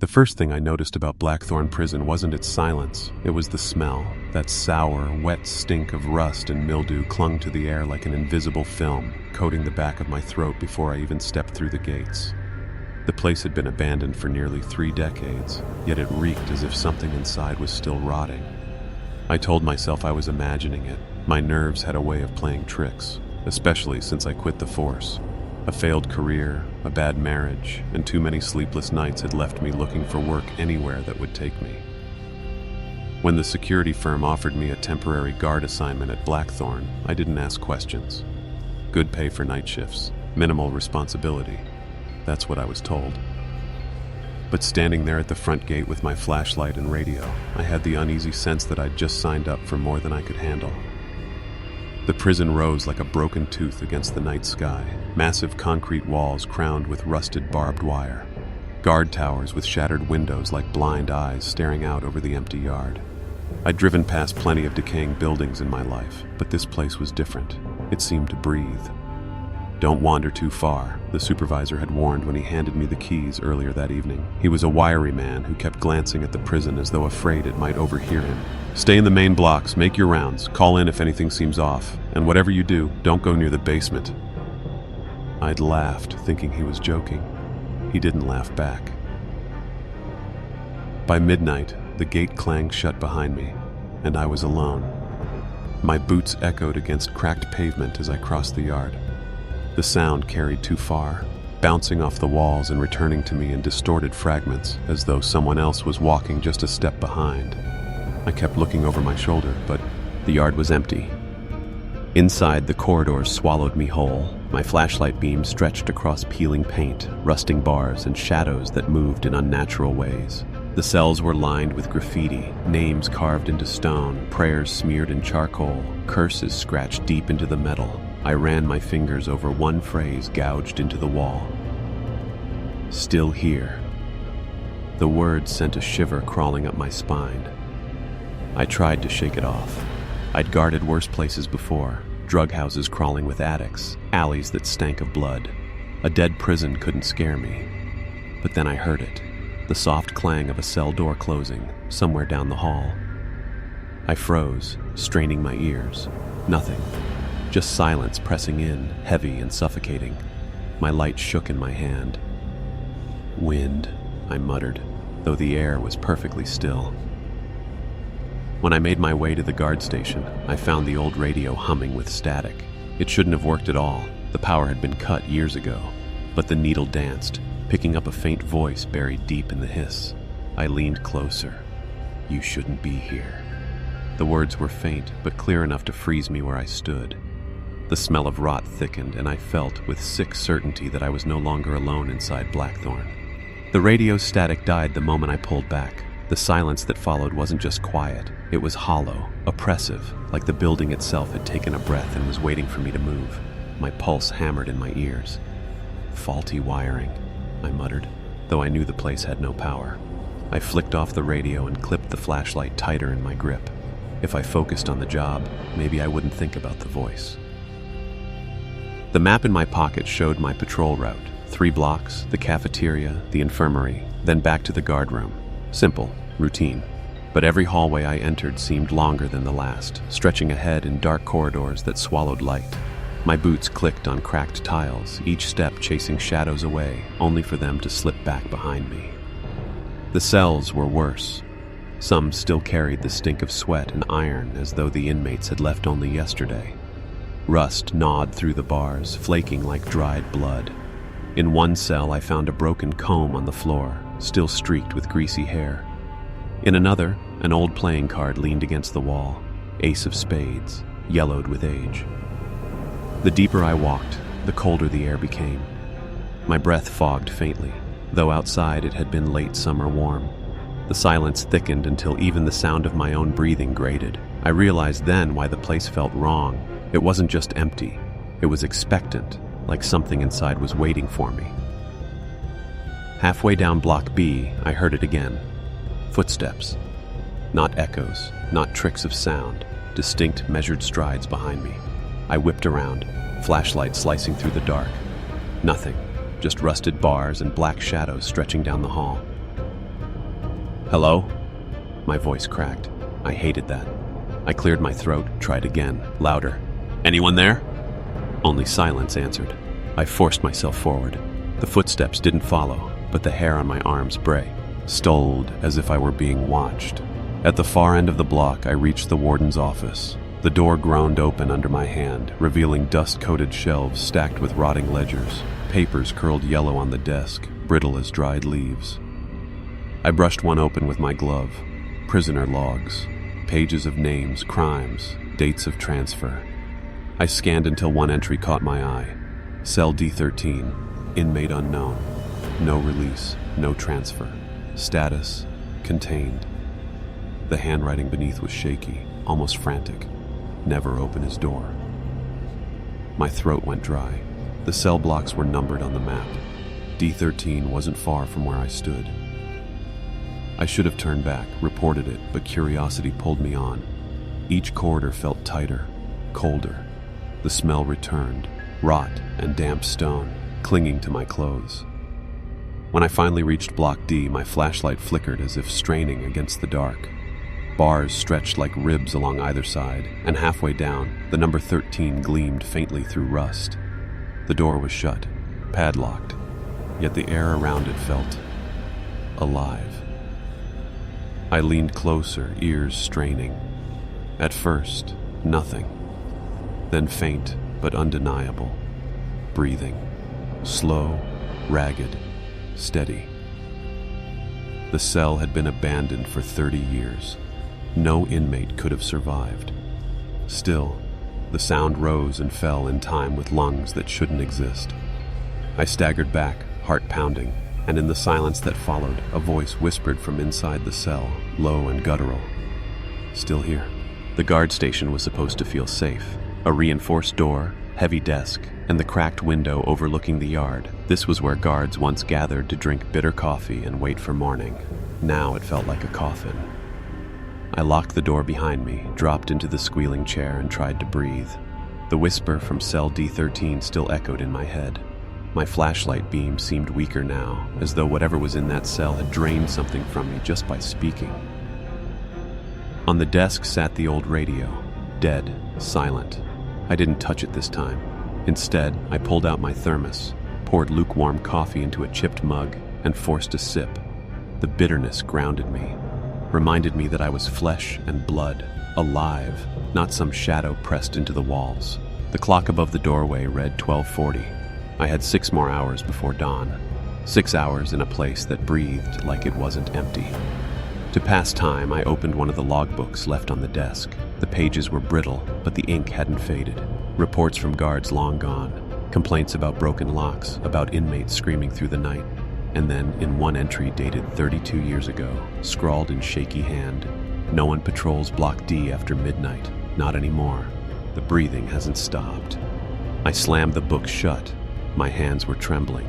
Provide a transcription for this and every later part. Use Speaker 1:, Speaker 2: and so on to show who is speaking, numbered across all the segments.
Speaker 1: The first thing I noticed about Blackthorn Prison wasn't its silence, it was the smell. That sour, wet stink of rust and mildew clung to the air like an invisible film, coating the back of my throat before I even stepped through the gates. The place had been abandoned for nearly 3 decades, yet it reeked as if something inside was still rotting. I told myself I was imagining it. My nerves had a way of playing tricks, especially since I quit the force. A failed career, a bad marriage, and too many sleepless nights had left me looking for work anywhere that would take me. When the security firm offered me a temporary guard assignment at Blackthorn, I didn't ask questions. Good pay for night shifts, minimal responsibility. That's what I was told. But standing there at the front gate with my flashlight and radio, I had the uneasy sense that I'd just signed up for more than I could handle. The prison rose like a broken tooth against the night sky, massive concrete walls crowned with rusted barbed wire, guard towers with shattered windows like blind eyes staring out over the empty yard. I'd driven past plenty of decaying buildings in my life, but this place was different. It seemed to breathe. "Don't wander too far," the supervisor had warned when he handed me the keys earlier that evening. He was a wiry man who kept glancing at the prison as though afraid it might overhear him. "Stay in the main blocks, make your rounds, call in if anything seems off, and whatever you do, don't go near the basement." I'd laughed, thinking he was joking. He didn't laugh back. By midnight, the gate clanged shut behind me, and I was alone. My boots echoed against cracked pavement as I crossed the yard. The sound carried too far, bouncing off the walls and returning to me in distorted fragments, as though someone else was walking just a step behind. I kept looking over my shoulder, but the yard was empty. Inside, the corridors swallowed me whole. My flashlight beam stretched across peeling paint, rusting bars, and shadows that moved in unnatural ways. The cells were lined with graffiti, names carved into stone, prayers smeared in charcoal, curses scratched deep into the metal. I ran my fingers over one phrase gouged into the wall. "Still here." The words sent a shiver crawling up my spine. I tried to shake it off. I'd guarded worse places before, drug houses crawling with addicts, alleys that stank of blood. A dead prison couldn't scare me. But then I heard it, the soft clang of a cell door closing, somewhere down the hall. I froze, straining my ears. Nothing. Just silence pressing in, heavy and suffocating. My light shook in my hand. "Wind," I muttered, though the air was perfectly still. When I made my way to the guard station, I found the old radio humming with static. It shouldn't have worked at all. The power had been cut years ago. But the needle danced, picking up a faint voice buried deep in the hiss. I leaned closer. "You shouldn't be here." The words were faint, but clear enough to freeze me where I stood. The smell of rot thickened, and I felt with sick certainty that I was no longer alone inside Blackthorn. The radio static died the moment I pulled back. The silence that followed wasn't just quiet. It was hollow, oppressive, like the building itself had taken a breath and was waiting for me to move. My pulse hammered in my ears. "Faulty wiring," I muttered, though I knew the place had no power. I flicked off the radio and clipped the flashlight tighter in my grip. If I focused on the job, maybe I wouldn't think about the voice. The map in my pocket showed my patrol route. 3 blocks, the cafeteria, the infirmary, then back to the guard room. Simple, routine. But every hallway I entered seemed longer than the last, stretching ahead in dark corridors that swallowed light. My boots clicked on cracked tiles, each step chasing shadows away, only for them to slip back behind me. The cells were worse. Some still carried the stink of sweat and iron as though the inmates had left only yesterday. Rust gnawed through the bars, flaking like dried blood. In one cell, I found a broken comb on the floor, still streaked with greasy hair. In another, an old playing card leaned against the wall, ace of spades, yellowed with age. The deeper I walked, the colder the air became. My breath fogged faintly, though outside it had been late summer warm. The silence thickened until even the sound of my own breathing grated. I realized then why the place felt wrong. It wasn't just empty. It was expectant, like something inside was waiting for me. Halfway down Block B, I heard it again. Footsteps. Not echoes, not tricks of sound, distinct measured strides behind me. I whipped around, flashlight slicing through the dark. Nothing, just rusted bars and black shadows stretching down the hall. Hello? My voice cracked. I hated that. I cleared my throat, tried again, louder. Anyone there? Only silence answered. I forced myself forward. The footsteps didn't follow, but the hair on my arms stalled as if I were being watched. At the far end of the block, I reached the warden's office. The door groaned open under my hand, revealing dust-coated shelves stacked with rotting ledgers, papers curled yellow on the desk, brittle as dried leaves. I brushed one open with my glove. Prisoner logs, pages of names, crimes, dates of transfer. I scanned until one entry caught my eye. Cell D13, inmate unknown. No release, no transfer. Status, contained. The handwriting beneath was shaky, almost frantic. Never open his door. My throat went dry. The cell blocks were numbered on the map. D13 wasn't far from where I stood. I should have turned back, reported it, but curiosity pulled me on. Each corridor felt tighter, colder. The smell returned, rot and damp stone, clinging to my clothes. When I finally reached Block D, my flashlight flickered as if straining against the dark. Bars stretched like ribs along either side, and halfway down, the number 13 gleamed faintly through rust. The door was shut, padlocked, yet the air around it felt alive. I leaned closer, ears straining. At first, nothing. Then faint, but undeniable. Breathing. Slow, ragged, steady. The cell had been abandoned for 30 years. No inmate could have survived. Still, the sound rose and fell in time with lungs that shouldn't exist. I staggered back, heart pounding, and in the silence that followed, a voice whispered from inside the cell, low and guttural. Still here. The guard station was supposed to feel safe. A reinforced door, heavy desk, and the cracked window overlooking the yard. This was where guards once gathered to drink bitter coffee and wait for morning. Now it felt like a coffin. I locked the door behind me, dropped into the squealing chair, and tried to breathe. The whisper from cell D13 still echoed in my head. My flashlight beam seemed weaker now, as though whatever was in that cell had drained something from me just by speaking. On the desk sat the old radio, dead, silent. I didn't touch it this time. Instead, I pulled out my thermos, poured lukewarm coffee into a chipped mug, and forced a sip. The bitterness grounded me, reminded me that I was flesh and blood, alive, not some shadow pressed into the walls. The clock above the doorway read 12:40. I had 6 more hours before dawn. 6 hours in a place that breathed like it wasn't empty. To pass time, I opened one of the logbooks left on the desk. The pages were brittle, but the ink hadn't faded. Reports from guards long gone. Complaints about broken locks, about inmates screaming through the night. And then, in one entry dated 32 years ago, scrawled in shaky hand, "No one patrols Block D after midnight. Not anymore. The breathing hasn't stopped." I slammed the book shut. My hands were trembling.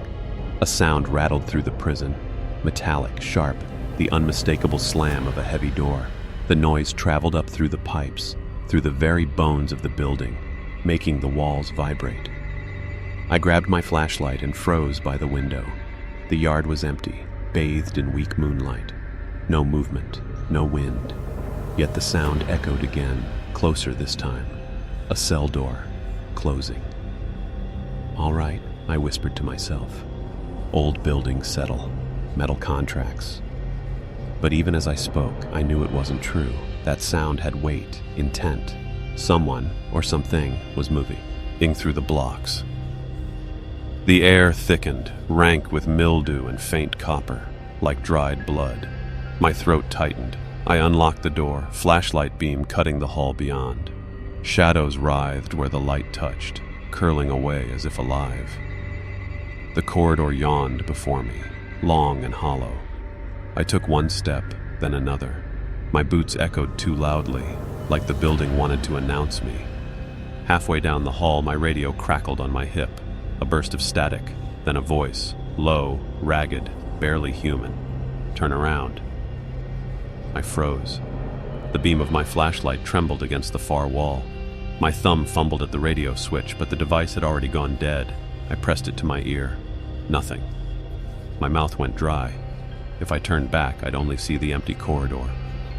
Speaker 1: A sound rattled through the prison. Metallic, sharp, the unmistakable slam of a heavy door. The noise traveled up through the pipes, through the very bones of the building, making the walls vibrate. I grabbed my flashlight and froze by the window. The yard was empty, bathed in weak moonlight. No movement, no wind. Yet the sound echoed again, closer this time. A cell door, closing. "All right," I whispered to myself. Old buildings settle, metal contracts. But even as I spoke, I knew it wasn't true. That sound had weight, intent. Someone, or something, was moving through the blocks. The air thickened, rank with mildew and faint copper, like dried blood. My throat tightened. I unlocked the door, flashlight beam cutting the hall beyond. Shadows writhed where the light touched, curling away as if alive. The corridor yawned before me, long and hollow. I took one step, then another. My boots echoed too loudly, like the building wanted to announce me. Halfway down the hall, my radio crackled on my hip. A burst of static, then a voice, low, ragged, barely human. "Turn around." I froze. The beam of my flashlight trembled against the far wall. My thumb fumbled at the radio switch, but the device had already gone dead. I pressed it to my ear. Nothing. My mouth went dry. If I turned back, I'd only see the empty corridor.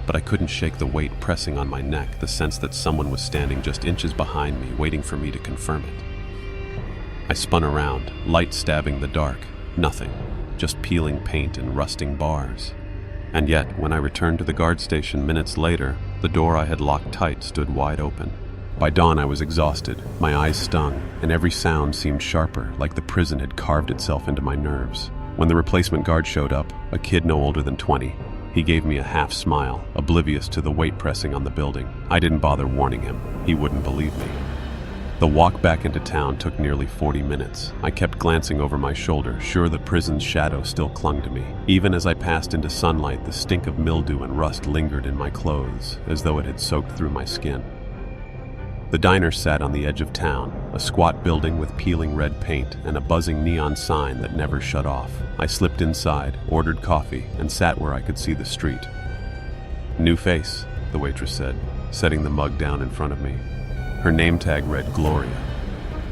Speaker 1: But I couldn't shake the weight pressing on my neck, the sense that someone was standing just inches behind me, waiting for me to confirm it. I spun around, light stabbing the dark. Nothing, just peeling paint and rusting bars. And yet, when I returned to the guard station minutes later, the door I had locked tight stood wide open. By dawn, I was exhausted, my eyes stung, and every sound seemed sharper, like the prison had carved itself into my nerves. When the replacement guard showed up, a kid no older than 20, he gave me a half smile, oblivious to the weight pressing on the building. I didn't bother warning him. He wouldn't believe me. The walk back into town took nearly 40 minutes. I kept glancing over my shoulder, sure the prison's shadow still clung to me. Even as I passed into sunlight, the stink of mildew and rust lingered in my clothes, as though it had soaked through my skin. The diner sat on the edge of town, a squat building with peeling red paint and a buzzing neon sign that never shut off. I slipped inside, ordered coffee, and sat where I could see the street. "New face," the waitress said, setting the mug down in front of me. Her name tag read Gloria.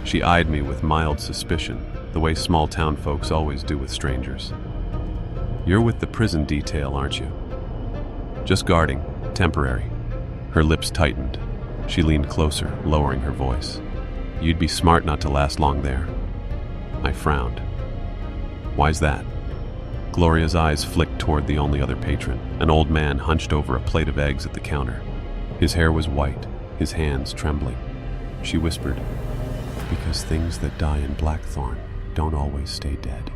Speaker 1: She eyed me with mild suspicion, the way small-town folks always do with strangers. "You're with the prison detail, aren't you?" "Just guarding. Temporary." Her lips tightened. She leaned closer, lowering her voice. "You'd be smart not to last long there." I frowned. "Why's that?" Gloria's eyes flicked toward the only other patron, an old man hunched over a plate of eggs at the counter. His hair was white, his hands trembling. She whispered, "Because things that die in Blackthorn don't always stay dead."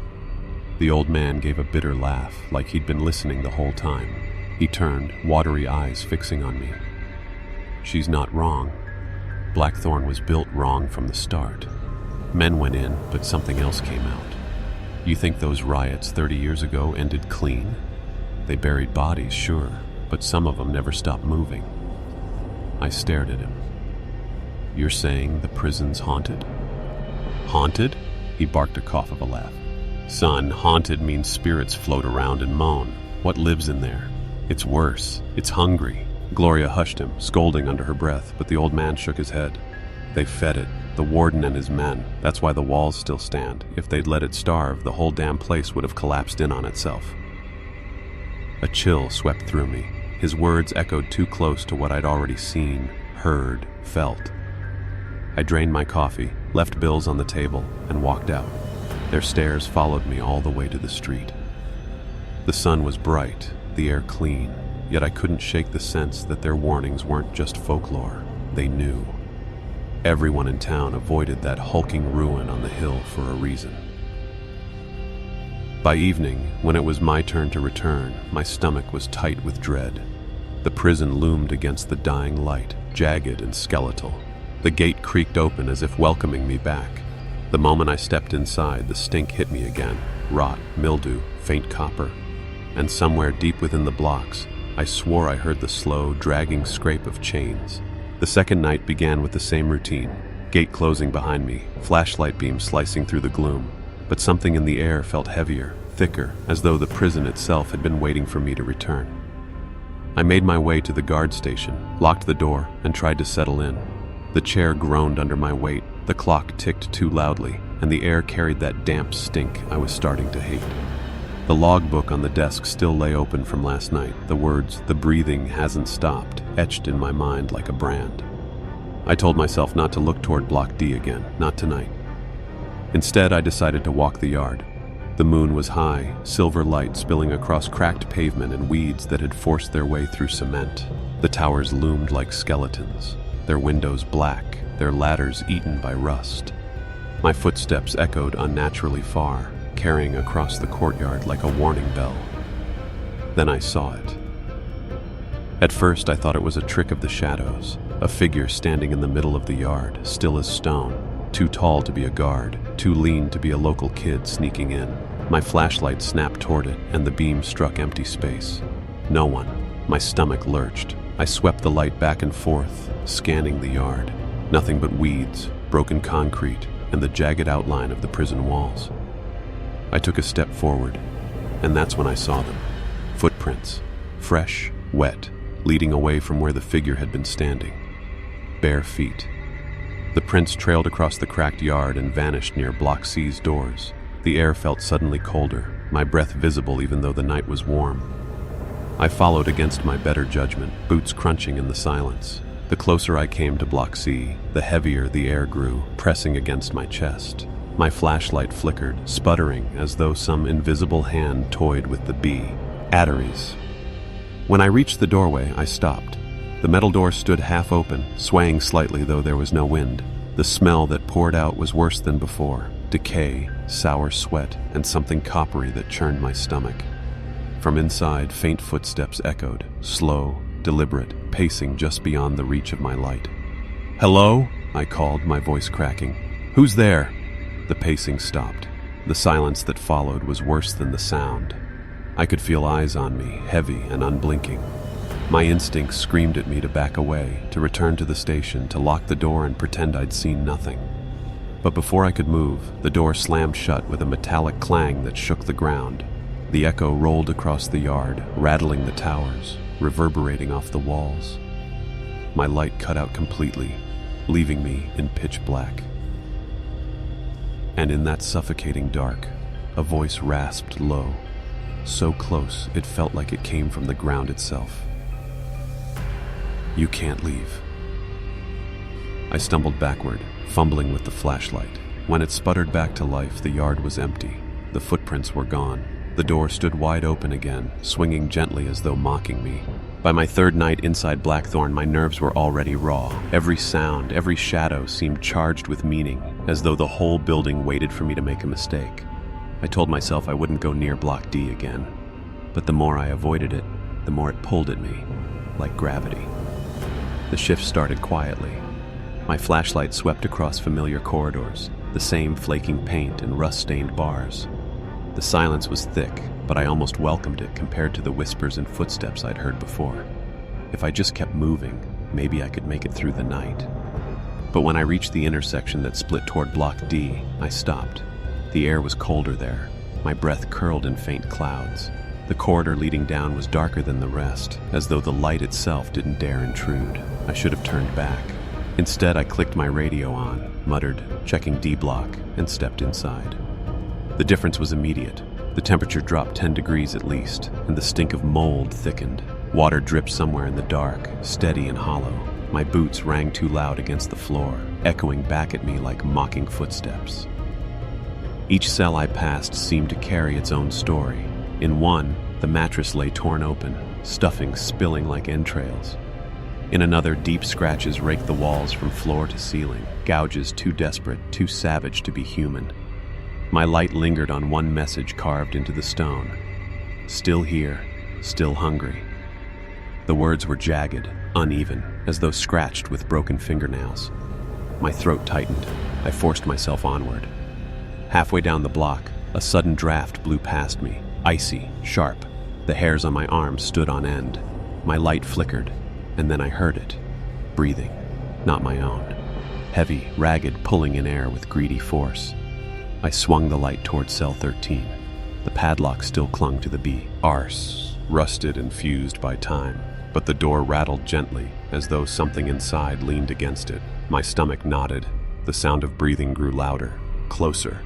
Speaker 1: The old man gave a bitter laugh, like he'd been listening the whole time. He turned, watery eyes fixing on me. "She's not wrong. Blackthorn was built wrong from the start. Men went in, but something else came out. You think those riots 30 years ago ended clean? They buried bodies, sure, but some of them never stopped moving." I stared at him. "You're saying the prison's haunted?" "Haunted?" He barked a cough of a laugh. "Son, haunted means spirits float around and moan. What lives in there? It's worse. It's hungry." Gloria hushed him, scolding under her breath, but the old man shook his head. "They fed it, the warden and his men. That's why the walls still stand. If they'd let it starve, the whole damn place would have collapsed in on itself." A chill swept through me. His words echoed too close to what I'd already seen, heard, felt. I drained my coffee, left bills on the table, and walked out. Their stares followed me all the way to the street. The sun was bright, the air clean. Yet I couldn't shake the sense that their warnings weren't just folklore. They knew. Everyone in town avoided that hulking ruin on the hill for a reason. By evening, when it was my turn to return, my stomach was tight with dread. The prison loomed against the dying light, jagged and skeletal. The gate creaked open as if welcoming me back. The moment I stepped inside, the stink hit me again. Rot, mildew, faint copper. And somewhere deep within the blocks, I swore I heard the slow, dragging scrape of chains. The second night began with the same routine. Gate closing behind me, flashlight beam slicing through the gloom. But something in the air felt heavier, thicker, as though the prison itself had been waiting for me to return. I made my way to the guard station, locked the door, and tried to settle in. The chair groaned under my weight, the clock ticked too loudly, and the air carried that damp stink I was starting to hate. The logbook on the desk still lay open from last night, the words, "The breathing hasn't stopped," etched in my mind like a brand. I told myself not to look toward Block D again, not tonight. Instead, I decided to walk the yard. The moon was high, silver light spilling across cracked pavement and weeds that had forced their way through cement. The towers loomed like skeletons, their windows black, their ladders eaten by rust. My footsteps echoed unnaturally far, carrying across the courtyard like a warning bell. Then I saw it. At first, I thought it was a trick of the shadows, a figure standing in the middle of the yard, still as stone, too tall to be a guard, too lean to be a local kid sneaking in. My flashlight snapped toward it, and the beam struck empty space. No one. My stomach lurched. I swept the light back and forth, scanning the yard. Nothing but weeds, broken concrete, and the jagged outline of the prison walls. I took a step forward, and that's when I saw them. Footprints, fresh, wet, leading away from where the figure had been standing. Bare feet. The prints trailed across the cracked yard and vanished near Block C's doors. The air felt suddenly colder, my breath visible even though the night was warm. I followed against my better judgment, boots crunching in the silence. The closer I came to Block C, the heavier the air grew, pressing against my chest. My flashlight flickered, sputtering as though some invisible hand toyed with the B. Batteries. When I reached the doorway, I stopped. The metal door stood half open, swaying slightly though there was no wind. The smell that poured out was worse than before. Decay, sour sweat, and something coppery that churned my stomach. From inside, faint footsteps echoed, slow, deliberate, pacing just beyond the reach of my light. "Hello?" I called, my voice cracking. "Who's there?" The pacing stopped. The silence that followed was worse than the sound. I could feel eyes on me, heavy and unblinking. My instincts screamed at me to back away, to return to the station, to lock the door and pretend I'd seen nothing. But before I could move, the door slammed shut with a metallic clang that shook the ground. The echo rolled across the yard, rattling the towers, reverberating off the walls. My light cut out completely, leaving me in pitch black. And in that suffocating dark, a voice rasped low, so close it felt like it came from the ground itself. "You can't leave." I stumbled backward, fumbling with the flashlight. When it sputtered back to life, the yard was empty. The footprints were gone. The door stood wide open again, swinging gently as though mocking me. By my third night inside Blackthorn, my nerves were already raw. Every sound, every shadow seemed charged with meaning, as though the whole building waited for me to make a mistake. I told myself I wouldn't go near Block D again. But the more I avoided it, the more it pulled at me, like gravity. The shift started quietly. My flashlight swept across familiar corridors, the same flaking paint and rust-stained bars. The silence was thick, but I almost welcomed it compared to the whispers and footsteps I'd heard before. If I just kept moving, maybe I could make it through the night. But when I reached the intersection that split toward Block D, I stopped. The air was colder there. My breath curled in faint clouds. The corridor leading down was darker than the rest, as though the light itself didn't dare intrude. I should have turned back. Instead, I clicked my radio on, muttered, checking D block, and stepped inside. The difference was immediate. The temperature dropped 10 degrees at least, and the stink of mold thickened. Water dripped somewhere in the dark, steady and hollow. My boots rang too loud against the floor, echoing back at me like mocking footsteps. Each cell I passed seemed to carry its own story. In one, the mattress lay torn open, stuffing spilling like entrails. In another, deep scratches raked the walls from floor to ceiling, gouges too desperate, too savage to be human. My light lingered on one message carved into the stone. Still here, still hungry. The words were jagged, uneven, as though scratched with broken fingernails. My throat tightened. I forced myself onward. Halfway down the block, a sudden draft blew past me, icy, sharp. The hairs on my arms stood on end. My light flickered, and then I heard it. Breathing, not my own. Heavy, ragged, pulling in air with greedy force. I swung the light toward cell 13. The padlock still clung to the B. Arse, rusted and fused by time, but the door rattled gently, as though something inside leaned against it. My stomach knotted. The sound of breathing grew louder, closer.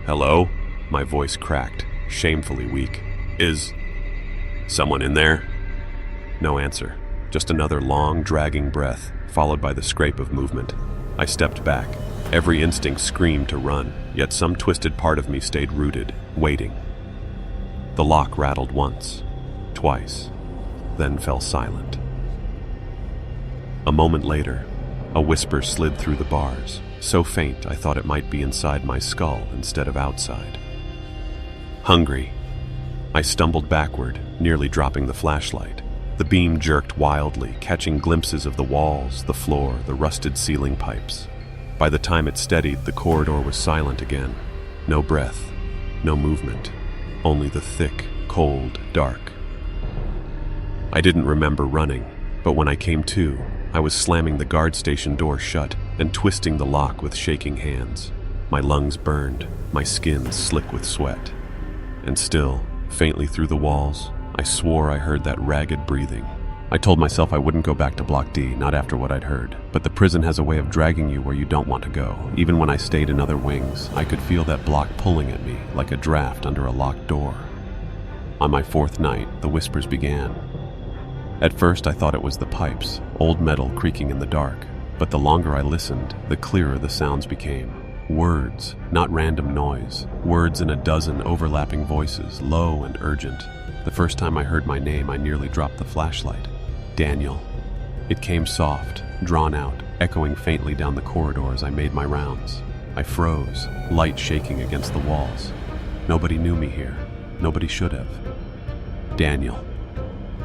Speaker 1: "Hello?" My voice cracked, shamefully weak. "Is someone in there?" No answer. Just another long, dragging breath, followed by the scrape of movement. I stepped back. Every instinct screamed to run, yet some twisted part of me stayed rooted, waiting. The lock rattled once, twice, then fell silent. A moment later, a whisper slid through the bars, so faint I thought it might be inside my skull instead of outside. "Hungry." I stumbled backward, nearly dropping the flashlight. The beam jerked wildly, catching glimpses of the walls, the floor, the rusted ceiling pipes. By the time it steadied, the corridor was silent again. No breath, no movement, only the thick, cold dark. I didn't remember running, but when I came to, I was slamming the guard station door shut and twisting the lock with shaking hands. My lungs burned, my skin slick with sweat. And still, faintly through the walls, I swore I heard that ragged breathing. I told myself I wouldn't go back to Block D, not after what I'd heard. But the prison has a way of dragging you where you don't want to go. Even when I stayed in other wings, I could feel that block pulling at me, like a draft under a locked door. On my fourth night, the whispers began. At first, I thought it was the pipes, old metal creaking in the dark. But the longer I listened, the clearer the sounds became. Words, not random noise. Words in a dozen overlapping voices, low and urgent. The first time I heard my name, I nearly dropped the flashlight. Daniel. It came soft, drawn out, echoing faintly down the corridor as I made my rounds. I froze, light shaking against the walls. Nobody knew me here. Nobody should have. Daniel.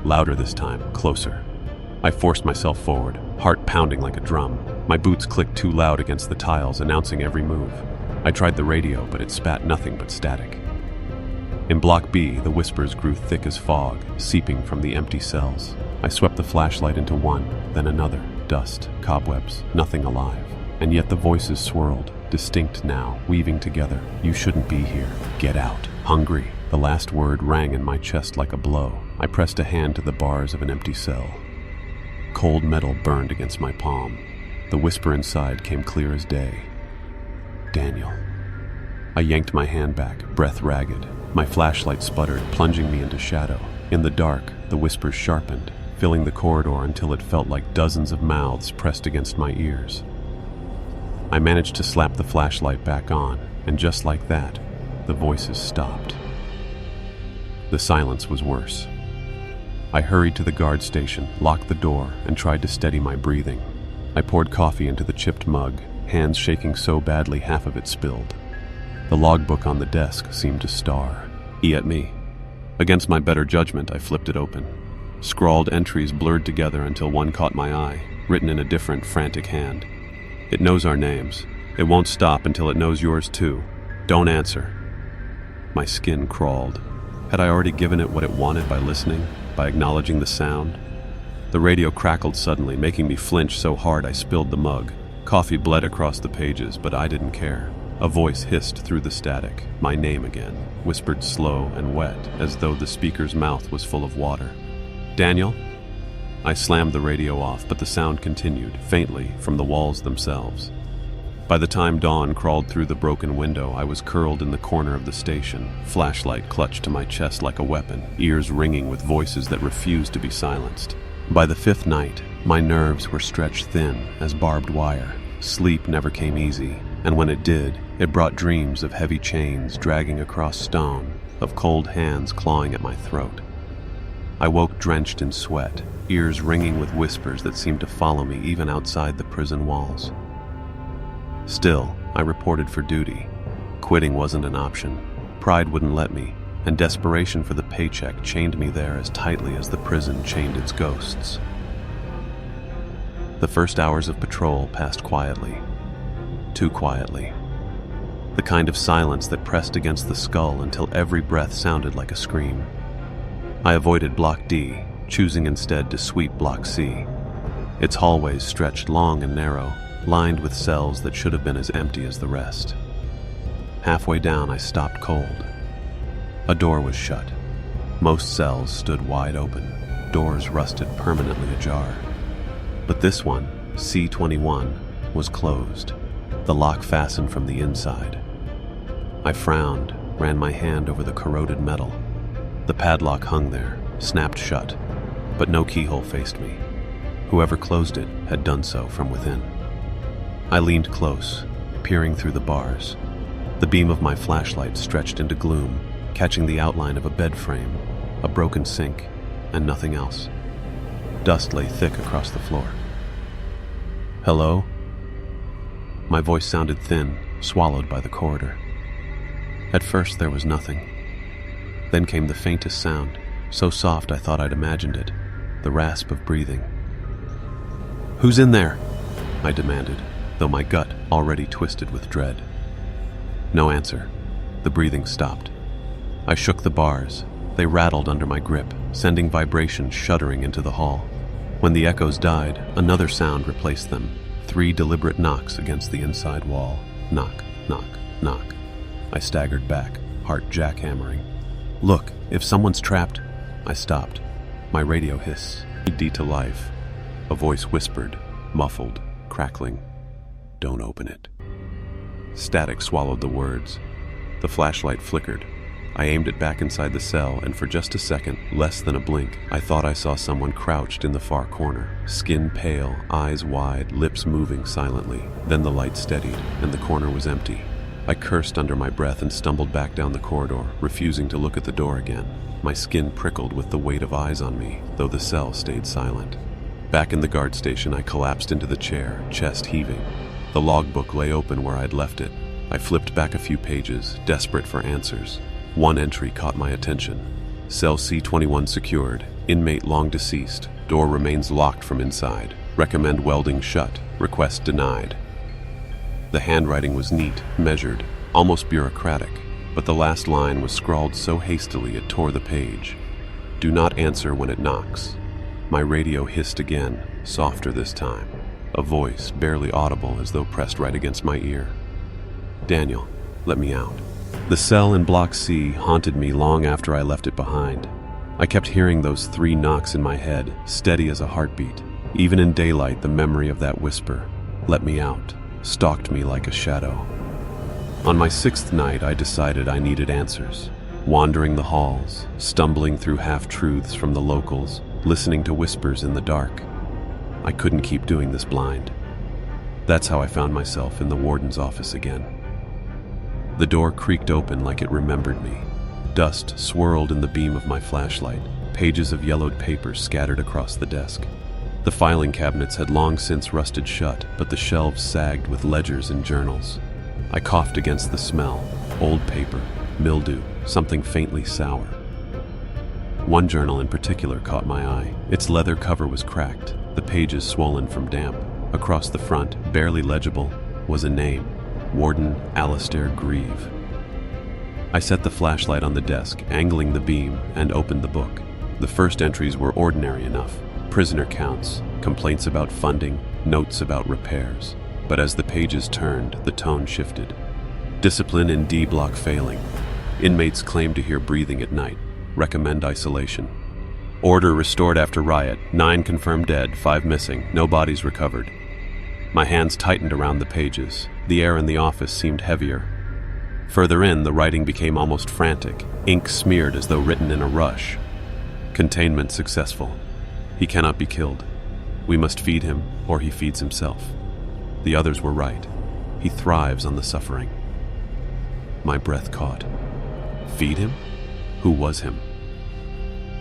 Speaker 1: Louder this time, closer. I forced myself forward, heart pounding like a drum. My boots clicked too loud against the tiles, announcing every move. I tried the radio, but it spat nothing but static. In Block B, the whispers grew thick as fog, seeping from the empty cells. I swept the flashlight into one, then another. Dust, cobwebs, nothing alive. And yet the voices swirled, distinct now, weaving together. You shouldn't be here. Get out. Hungry. The last word rang in my chest like a blow. I pressed a hand to the bars of an empty cell. Cold metal burned against my palm. The whisper inside came clear as day. Daniel. I yanked my hand back, breath ragged. My flashlight sputtered, plunging me into shadow. In the dark, the whispers sharpened, filling the corridor until it felt like dozens of mouths pressed against my ears. I managed to slap the flashlight back on, and just like that, the voices stopped. The silence was worse. I hurried to the guard station, locked the door, and tried to steady my breathing. I poured coffee into the chipped mug, hands shaking so badly half of it spilled. The logbook on the desk seemed to star. E at me. Against my better judgment, I flipped it open. Scrawled entries blurred together until one caught my eye, written in a different, frantic hand. It knows our names. It won't stop until it knows yours too. Don't answer. My skin crawled. Had I already given it what it wanted by listening, by acknowledging the sound? The radio crackled suddenly, making me flinch so hard I spilled the mug. Coffee bled across the pages, but I didn't care. A voice hissed through the static, my name again, whispered slow and wet, as though the speaker's mouth was full of water. Daniel? I slammed the radio off, but the sound continued, faintly, from the walls themselves. By the time dawn crawled through the broken window, I was curled in the corner of the station, flashlight clutched to my chest like a weapon, ears ringing with voices that refused to be silenced. By the fifth night, my nerves were stretched thin as barbed wire. Sleep never came easy, and when it did, it brought dreams of heavy chains dragging across stone, of cold hands clawing at my throat. I woke drenched in sweat, ears ringing with whispers that seemed to follow me even outside the prison walls. Still, I reported for duty. Quitting wasn't an option. Pride wouldn't let me, and desperation for the paycheck chained me there as tightly as the prison chained its ghosts. The first hours of patrol passed quietly. Too quietly. The kind of silence that pressed against the skull until every breath sounded like a scream. I avoided Block D, choosing instead to sweep Block C. Its hallways stretched long and narrow, lined with cells that should have been as empty as the rest. Halfway down, I stopped cold. A door was shut. Most cells stood wide open, doors rusted permanently ajar. But this one, C21, was closed, the lock fastened from the inside. I frowned, ran my hand over the corroded metal. The padlock hung there, snapped shut, but no keyhole faced me. Whoever closed it had done so from within. I leaned close, peering through the bars. The beam of my flashlight stretched into gloom, catching the outline of a bed frame, a broken sink, and nothing else. Dust lay thick across the floor. Hello? My voice sounded thin, swallowed by the corridor. At first there was nothing. Then came the faintest sound, so soft I thought I'd imagined it, the rasp of breathing. "Who's in there?" I demanded, though my gut already twisted with dread. No answer. The breathing stopped. I shook the bars. They rattled under my grip, sending vibrations shuddering into the hall. When the echoes died, another sound replaced them. 3 deliberate knocks against the inside wall. Knock, knock, knock. I staggered back, heart jackhammering. "Look, if someone's trapped..." I stopped. My radio hiss. D to life. A voice whispered, muffled, crackling, "Don't open it." Static swallowed the words. The flashlight flickered. I aimed it back inside the cell, and for just a second, less than a blink, I thought I saw someone crouched in the far corner, skin pale, eyes wide, lips moving silently. Then the light steadied, and the corner was empty. I cursed under my breath and stumbled back down the corridor, refusing to look at the door again. My skin prickled with the weight of eyes on me, though the cell stayed silent. Back in the guard station, I collapsed into the chair, chest heaving. The logbook lay open where I'd left it. I flipped back a few pages, desperate for answers. One entry caught my attention. Cell C21 secured. Inmate long deceased. Door remains locked from inside. Recommend welding shut. Request denied. The handwriting was neat, measured, almost bureaucratic, but the last line was scrawled so hastily it tore the page. Do not answer when it knocks. My radio hissed again, softer this time. A voice, barely audible as though pressed right against my ear. Daniel, let me out. The cell in Block C haunted me long after I left it behind. I kept hearing those 3 knocks in my head, steady as a heartbeat. Even in daylight, the memory of that whisper, "Let me out," stalked me like a shadow. On my 6th night, I decided I needed answers. Wandering the halls, stumbling through half-truths from the locals, listening to whispers in the dark. I couldn't keep doing this blind. That's how I found myself in the warden's office again. The door creaked open like it remembered me. Dust swirled in the beam of my flashlight, pages of yellowed paper scattered across the desk. The filing cabinets had long since rusted shut, but the shelves sagged with ledgers and journals. I coughed against the smell, old paper, mildew, something faintly sour. One journal in particular caught my eye. Its leather cover was cracked, the pages swollen from damp. Across the front, barely legible, was a name. Warden Alistair Grieve. I set the flashlight on the desk, angling the beam, and opened the book. The first entries were ordinary enough. Prisoner counts, complaints about funding, notes about repairs. But as the pages turned, the tone shifted. Discipline in D block failing. Inmates claim to hear breathing at night. Recommend isolation. Order restored after riot. 9 confirmed dead, 5 missing. No bodies recovered. My hands tightened around the pages. The air in the office seemed heavier. Further in, the writing became almost frantic, ink smeared as though written in a rush. Containment successful. He cannot be killed. We must feed him, or he feeds himself. The others were right. He thrives on the suffering. My breath caught. Feed him? Who was him?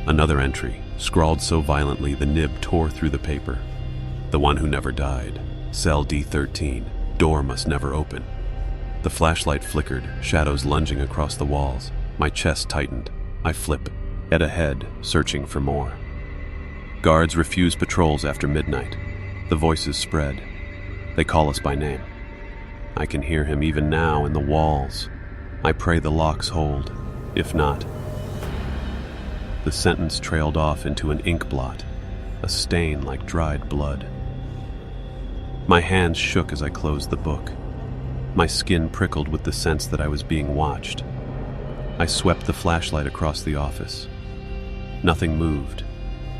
Speaker 1: Another entry, scrawled so violently the nib tore through the paper. The one who never died. Cell D13. Door must never open. The flashlight flickered, shadows lunging across the walls. My chest tightened. I flip, head ahead, searching for more. Guards refuse patrols after midnight. The voices spread. They call us by name. I can hear him even now in the walls. I pray the locks hold. If not... The sentence trailed off into an ink blot, a stain like dried blood. My hands shook as I closed the book. My skin prickled with the sense that I was being watched. I swept the flashlight across the office. Nothing moved,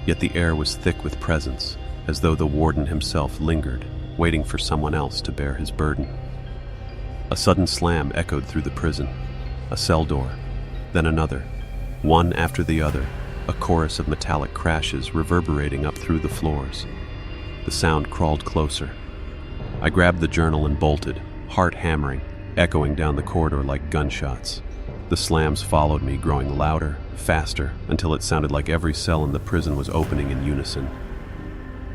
Speaker 1: yet the air was thick with presence, as though the warden himself lingered, waiting for someone else to bear his burden. A sudden slam echoed through the prison. A cell door, then another, one after the other, a chorus of metallic crashes reverberating up through the floors. The sound crawled closer. I grabbed the journal and bolted, heart hammering, echoing down the corridor like gunshots. The slams followed me, growing louder, faster, until it sounded like every cell in the prison was opening in unison.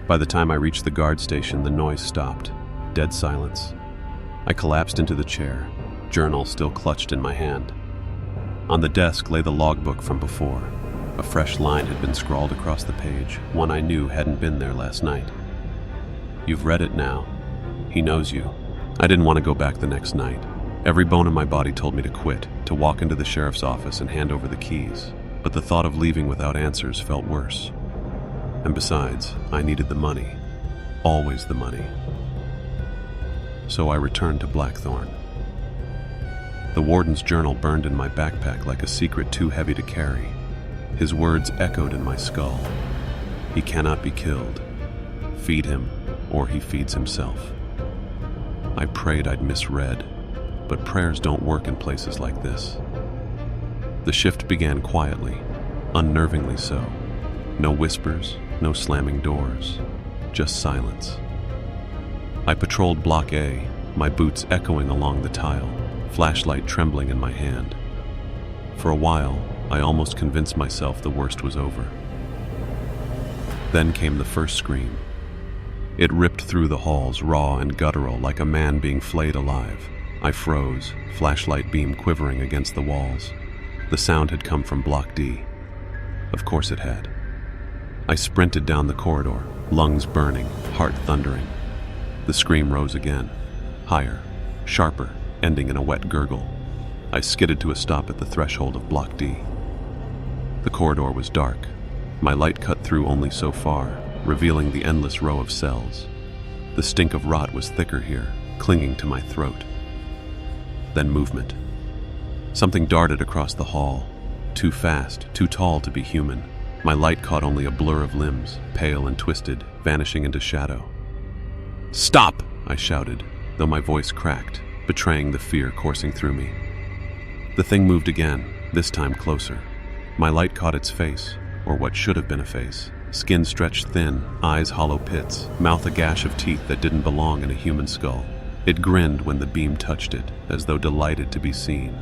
Speaker 1: By the time I reached the guard station, the noise stopped. Dead silence. I collapsed into the chair, journal still clutched in my hand. On the desk lay the logbook from before. A fresh line had been scrawled across the page, one I knew hadn't been there last night. You've read it now. He knows you. I didn't want to go back the next night. Every bone in my body told me to quit, to walk into the sheriff's office and hand over the keys. But the thought of leaving without answers felt worse. And besides, I needed the money. Always the money. So I returned to Blackthorn. The warden's journal burned in my backpack like a secret too heavy to carry. His words echoed in my skull. He cannot be killed. Feed him, or he feeds himself. I prayed I'd misread, but prayers don't work in places like this. The shift began quietly, unnervingly so. No whispers, no slamming doors, just silence. I patrolled Block A, my boots echoing along the tile, flashlight trembling in my hand. For a while, I almost convinced myself the worst was over. Then came the first scream. It ripped through the halls, raw and guttural, like a man being flayed alive. I froze, flashlight beam quivering against the walls. The sound had come from Block D. Of course it had. I sprinted down the corridor, lungs burning, heart thundering. The scream rose again, higher, sharper, ending in a wet gurgle. I skidded to a stop at the threshold of Block D. The corridor was dark. My light cut through only so far, revealing the endless row of cells. The stink of rot was thicker here, clinging to my throat. Then movement. Something darted across the hall, too fast, too tall to be human. My light caught only a blur of limbs, pale and twisted, vanishing into shadow. "Stop!" I shouted, though my voice cracked, betraying the fear coursing through me. The thing moved again, this time closer. My light caught its face, or what should have been a face. Skin stretched thin, eyes hollow pits, mouth a gash of teeth that didn't belong in a human skull. It grinned when the beam touched it, as though delighted to be seen.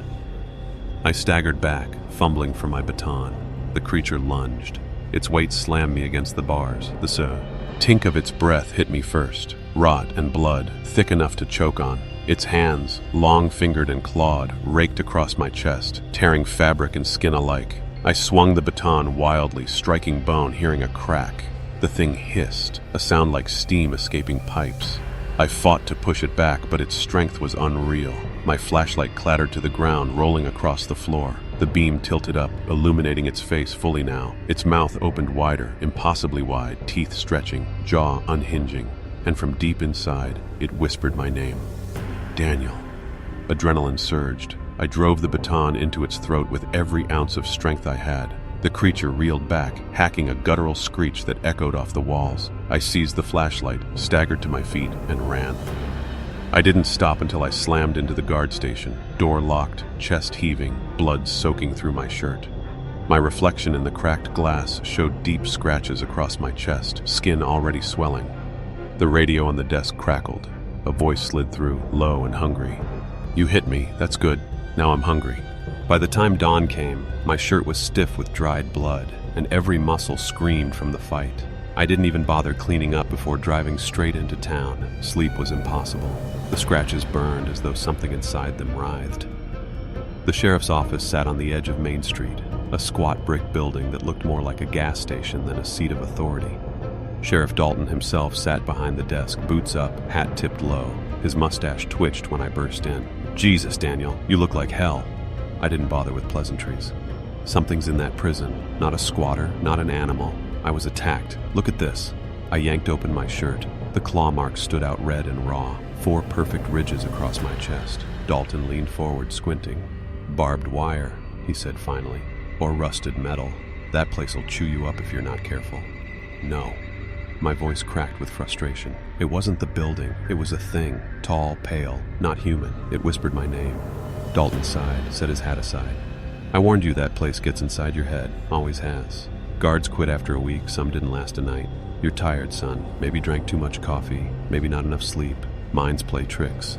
Speaker 1: I staggered back, fumbling for my baton. The creature lunged. Its weight slammed me against the bars. The tink of its breath hit me first. Rot and blood, thick enough to choke on. Its hands, long-fingered and clawed, raked across my chest, tearing fabric and skin alike. I swung the baton wildly, striking bone, hearing a crack. The thing hissed, a sound like steam escaping pipes. I fought to push it back, but its strength was unreal. My flashlight clattered to the ground, rolling across the floor. The beam tilted up, illuminating its face fully now. Its mouth opened wider, impossibly wide, teeth stretching, jaw unhinging. And from deep inside, it whispered my name. Daniel. Adrenaline surged. I drove the baton into its throat with every ounce of strength I had. The creature reeled back, hacking a guttural screech that echoed off the walls. I seized the flashlight, staggered to my feet, and ran. I didn't stop until I slammed into the guard station, door locked, chest heaving, blood soaking through my shirt. My reflection in the cracked glass showed deep scratches across my chest, skin already swelling. The radio on the desk crackled. A voice slid through, low and hungry. "You hit me, that's good. Now I'm hungry." By the time dawn came, my shirt was stiff with dried blood, and every muscle screamed from the fight. I didn't even bother cleaning up before driving straight into town. Sleep was impossible. The scratches burned as though something inside them writhed. The sheriff's office sat on the edge of Main Street, a squat brick building that looked more like a gas station than a seat of authority. Sheriff Dalton himself sat behind the desk, boots up, hat tipped low. His mustache twitched when I burst in. "Jesus, Daniel, you look like hell." I didn't bother with pleasantries. "Something's in that prison. Not a squatter, not an animal. I was attacked. Look at this." I yanked open my shirt. The claw marks stood out red and raw, 4 perfect ridges across my chest. Dalton leaned forward, squinting. "Barbed wire," he said finally. "Or rusted metal. That place'll chew you up if you're not careful." "No." My voice cracked with frustration. It wasn't the building. It was a thing. Tall, pale, not human. It whispered my name. Dalton sighed, set his hat aside. "I warned you that place gets inside your head. Always has. Guards quit after a week. Some didn't last a night. You're tired, son. Maybe drank too much coffee. Maybe not enough sleep. Minds play tricks."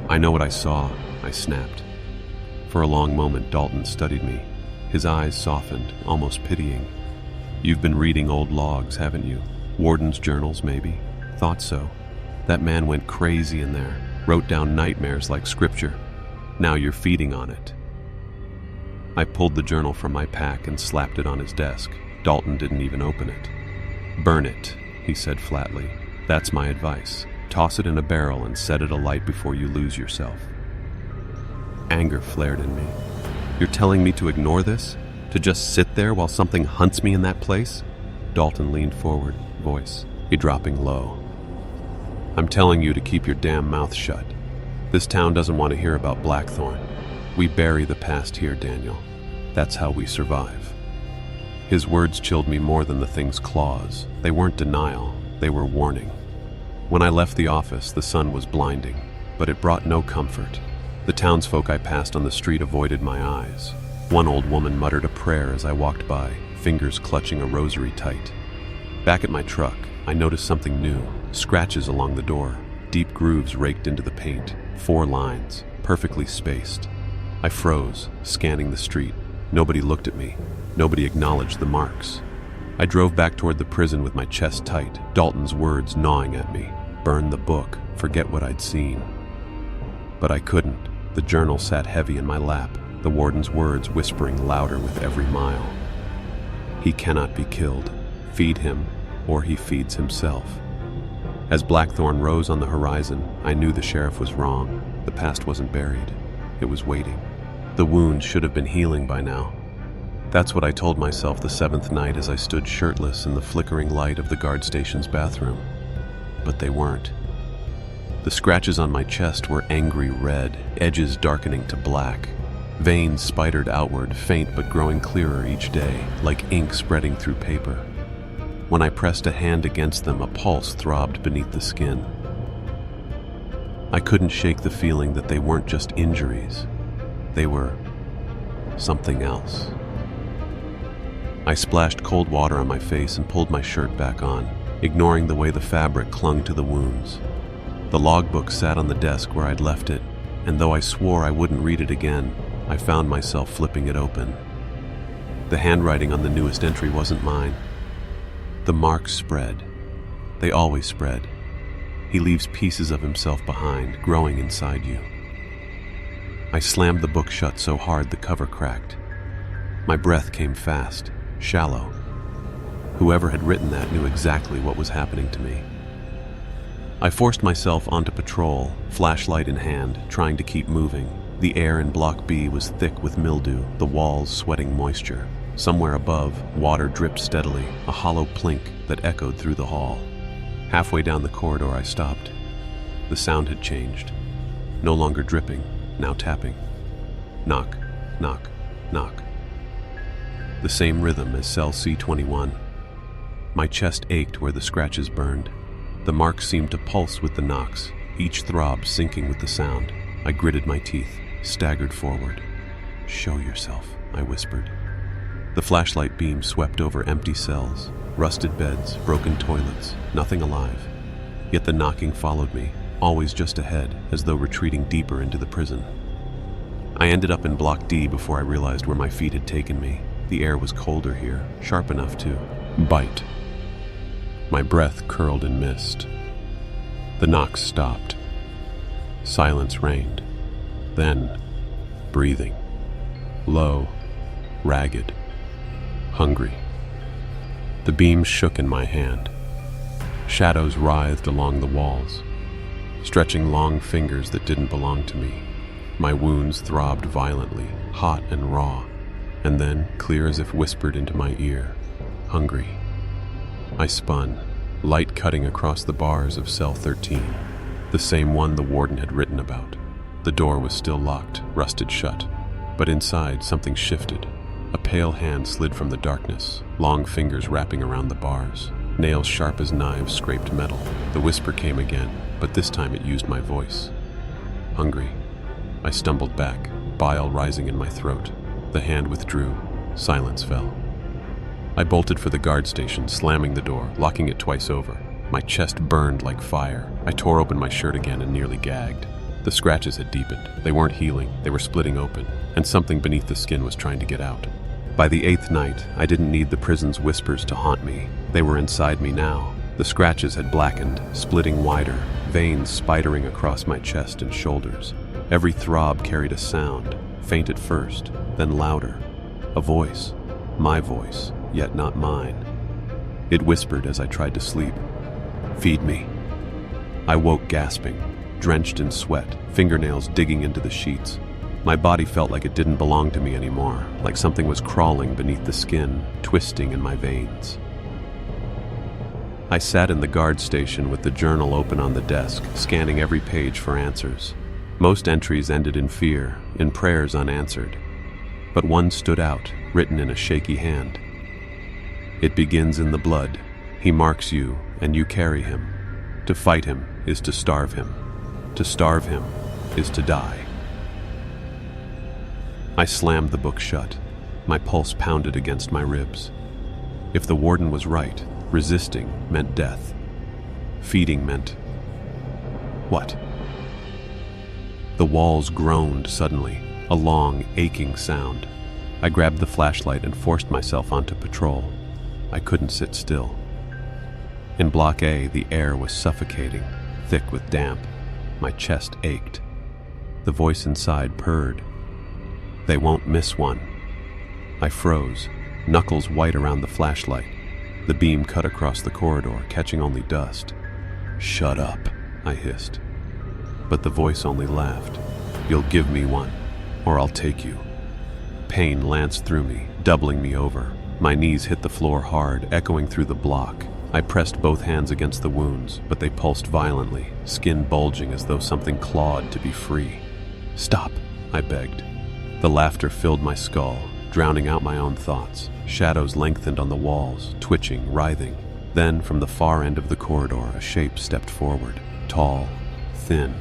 Speaker 1: "I know what I saw," I snapped. For a long moment, Dalton studied me. His eyes softened, almost pitying. "You've been reading old logs, haven't you? Warden's journals, maybe?" "Thought so. That man went crazy in there. Wrote down nightmares like scripture. Now you're feeding on it." I pulled the journal from my pack and slapped it on his desk. Dalton didn't even open it. "Burn it," he said flatly. "That's my advice. Toss it in a barrel and set it alight before you lose yourself." Anger flared in me. "You're telling me to ignore this? To just sit there while something hunts me in that place?" Dalton leaned forward, voice dropping low. "I'm telling you to keep your damn mouth shut. This town doesn't want to hear about Blackthorn. We bury the past here, Daniel. That's how we survive." His words chilled me more than the thing's claws. They weren't denial, they were warning. When I left the office, the sun was blinding, but it brought no comfort. The townsfolk I passed on the street avoided my eyes. One old woman muttered a prayer as I walked by, fingers clutching a rosary tight. Back at my truck, I noticed something new. Scratches along the door, deep grooves raked into the paint, 4 lines, perfectly spaced. I froze, scanning the street. Nobody looked at me. Nobody acknowledged the marks. I drove back toward the prison with my chest tight, Dalton's words gnawing at me. Burn the book, forget what I'd seen. But I couldn't. The journal sat heavy in my lap, the warden's words whispering louder with every mile. He cannot be killed. Feed him, or he feeds himself. As Blackthorn rose on the horizon, I knew the sheriff was wrong. The past wasn't buried. It was waiting. The wound should have been healing by now. That's what I told myself the 7th night as I stood shirtless in the flickering light of the guard station's bathroom. But they weren't. The scratches on my chest were angry red, edges darkening to black. Veins spidered outward, faint but growing clearer each day, like ink spreading through paper. When I pressed a hand against them, a pulse throbbed beneath the skin. I couldn't shake the feeling that they weren't just injuries. They were something else. I splashed cold water on my face and pulled my shirt back on, ignoring the way the fabric clung to the wounds. The logbook sat on the desk where I'd left it, and though I swore I wouldn't read it again, I found myself flipping it open. The handwriting on the newest entry wasn't mine. The marks spread. They always spread. He leaves pieces of himself behind, growing inside you. I slammed the book shut so hard the cover cracked. My breath came fast, shallow. Whoever had written that knew exactly what was happening to me. I forced myself onto patrol, flashlight in hand, trying to keep moving. The air in Block B was thick with mildew, the walls sweating moisture. Somewhere above, water dripped steadily, a hollow plink that echoed through the hall. Halfway down the corridor, I stopped. The sound had changed. No longer dripping, now tapping. Knock, knock, knock. The same rhythm as cell C21. My chest ached where the scratches burned. The marks seemed to pulse with the knocks, each throb syncing with the sound. I gritted my teeth, staggered forward. "Show yourself," I whispered. The flashlight beam swept over empty cells, rusted beds, broken toilets, nothing alive. Yet the knocking followed me, always just ahead, as though retreating deeper into the prison. I ended up in Block D before I realized where my feet had taken me. The air was colder here, sharp enough to bite. My breath curled in mist. The knocks stopped. Silence reigned. Then, breathing. Low, ragged, hungry. The beam shook in my hand. Shadows writhed along the walls, stretching long fingers that didn't belong to me. My wounds throbbed violently, hot and raw, and then, clear as if whispered into my ear, hungry. I spun, light cutting across the bars of cell 13, the same one the warden had written about. The door was still locked, rusted shut, but inside something shifted. A pale hand slid from the darkness, long fingers wrapping around the bars. Nails sharp as knives scraped metal. The whisper came again, but this time it used my voice. Hungry. I stumbled back, bile rising in my throat. The hand withdrew. Silence fell. I bolted for the guard station, slamming the door, locking it twice over. My chest burned like fire. I tore open my shirt again and nearly gagged. The scratches had deepened. They weren't healing, they were splitting open, and something beneath the skin was trying to get out. By the 8th night, I didn't need the prison's whispers to haunt me. They were inside me now. The scratches had blackened, splitting wider, veins spidering across my chest and shoulders. Every throb carried a sound, faint at first, then louder. A voice. My voice, yet not mine. It whispered as I tried to sleep. Feed me. I woke gasping, drenched in sweat, fingernails digging into the sheets. My body felt like it didn't belong to me anymore, like something was crawling beneath the skin, twisting in my veins. I sat in the guard station with the journal open on the desk, scanning every page for answers. Most entries ended in fear, in prayers unanswered. But one stood out, written in a shaky hand. It begins in the blood. He marks you, and you carry him. To fight him is to starve him. To starve him is to die. I slammed the book shut. My pulse pounded against my ribs. If the warden was right, resisting meant death. Feeding meant... what? The walls groaned suddenly, a long, aching sound. I grabbed the flashlight and forced myself onto patrol. I couldn't sit still. In Block A, the air was suffocating, thick with damp. My chest ached. The voice inside purred. They won't miss one. I froze, knuckles white around the flashlight. The beam cut across the corridor, catching only dust. "Shut up," I hissed. But the voice only laughed. "You'll give me one, or I'll take you." Pain lanced through me, doubling me over. My knees hit the floor hard, echoing through the block. I pressed both hands against the wounds, but they pulsed violently, skin bulging as though something clawed to be free. "Stop," I begged. The laughter filled my skull, drowning out my own thoughts. Shadows lengthened on the walls, twitching, writhing. Then, from the far end of the corridor, a shape stepped forward. Tall, thin,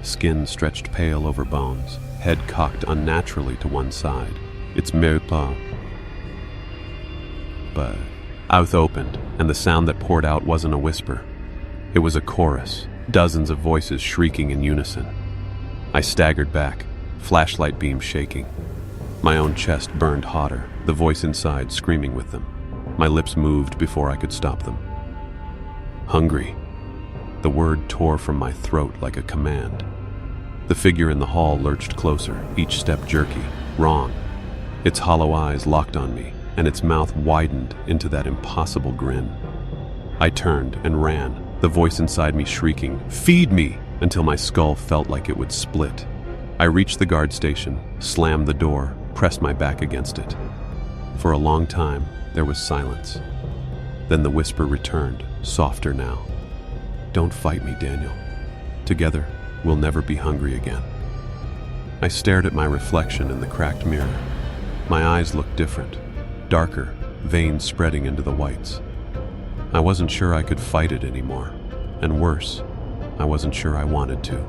Speaker 1: skin stretched pale over bones, head cocked unnaturally to one side. Its pas. But mouth opened, and the sound that poured out wasn't a whisper. It was a chorus, dozens of voices shrieking in unison. I staggered back, flashlight beam shaking. My own chest burned hotter, the voice inside screaming with them. My lips moved before I could stop them. "Hungry." The word tore from my throat like a command. The figure in the hall lurched closer, each step jerky. Wrong. Its hollow eyes locked on me, and its mouth widened into that impossible grin. I turned and ran, the voice inside me shrieking, "Feed me!" until my skull felt like it would split. I reached the guard station, slammed the door, pressed my back against it. For a long time, there was silence. Then the whisper returned, softer now. "Don't fight me, Daniel. Together, we'll never be hungry again." I stared at my reflection in the cracked mirror. My eyes looked different, darker, veins spreading into the whites. I wasn't sure I could fight it anymore, and worse, I wasn't sure I wanted to.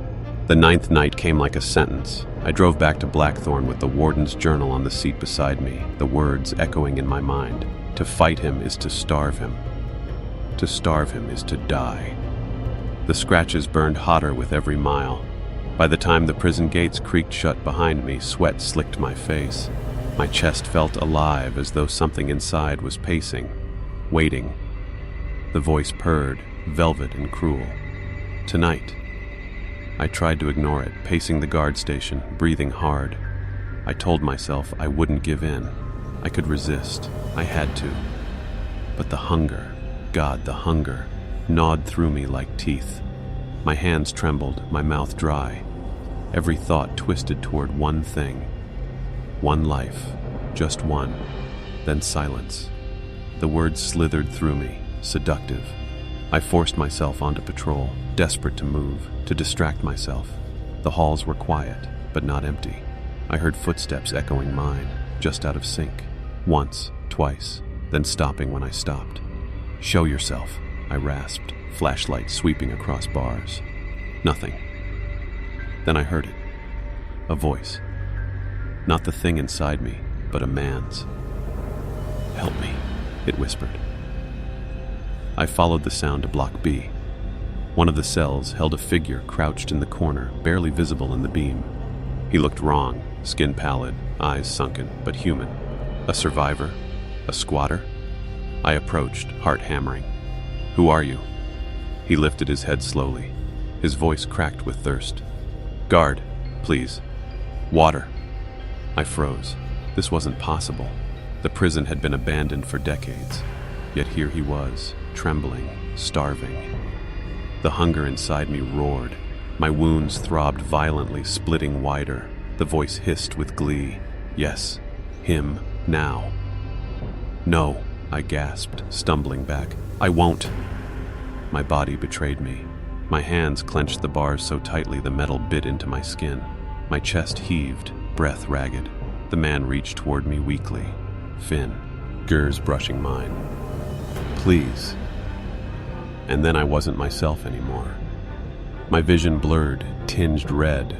Speaker 1: The 9th night came like a sentence. I drove back to Blackthorn with the warden's journal on the seat beside me, the words echoing in my mind. To fight him is to starve him. To starve him is to die. The scratches burned hotter with every mile. By the time the prison gates creaked shut behind me, sweat slicked my face. My chest felt alive as though something inside was pacing, waiting. The voice purred, velvet and cruel. "Tonight." I tried to ignore it, pacing the guard station, breathing hard. I told myself I wouldn't give in. I could resist. I had to. But the hunger, God, the hunger, gnawed through me like teeth. My hands trembled, my mouth dry. Every thought twisted toward one thing. One life. Just one. Then silence. The words slithered through me, seductive. I forced myself onto patrol, desperate to move, to distract myself. The halls were quiet, but not empty. I heard footsteps echoing mine, just out of sync. Once, twice, then stopping when I stopped. "Show yourself," I rasped, flashlight sweeping across bars. Nothing. Then I heard it. A voice. Not the thing inside me, but a man's. "Help me," it whispered. I followed the sound to Block B. One of the cells held a figure crouched in the corner, barely visible in the beam. He looked wrong, skin pallid, eyes sunken, but human. A survivor? A squatter? I approached, heart hammering. "Who are you?" He lifted his head slowly. His voice cracked with thirst. "Guard, please. Water." I froze. This wasn't possible. The prison had been abandoned for decades. Yet here he was, trembling, starving. The hunger inside me roared. My wounds throbbed violently, splitting wider. The voice hissed with glee. "Yes, him, now." "No," I gasped, stumbling back. "I won't." My body betrayed me. My hands clenched the bars so tightly the metal bit into my skin. My chest heaved, breath ragged. The man reached toward me weakly. Fin, gers brushing mine. Please. And then I wasn't myself anymore. My vision blurred, tinged red.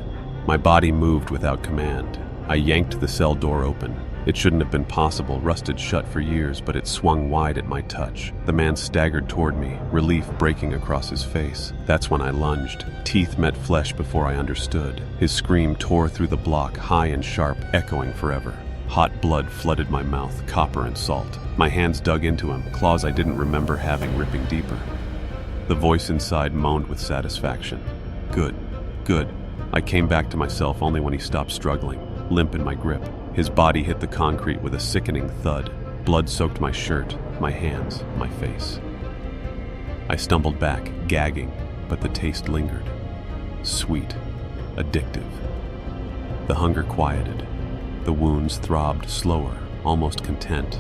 Speaker 1: My body moved without command. I yanked the cell door open. It shouldn't have been possible, rusted shut for years, but it swung wide at my touch. The man staggered toward me, relief breaking across his face. That's when I lunged. Teeth met flesh before I understood. His scream tore through the block, high and sharp, echoing forever. Hot blood flooded my mouth, copper and salt. My hands dug into him, claws I didn't remember having ripping deeper. The voice inside moaned with satisfaction. Good, good. I came back to myself only when he stopped struggling, limp in my grip. His body hit the concrete with a sickening thud. Blood soaked my shirt, my hands, my face. I stumbled back, gagging, but the taste lingered. Sweet, addictive. The hunger quieted. The wounds throbbed slower, almost content.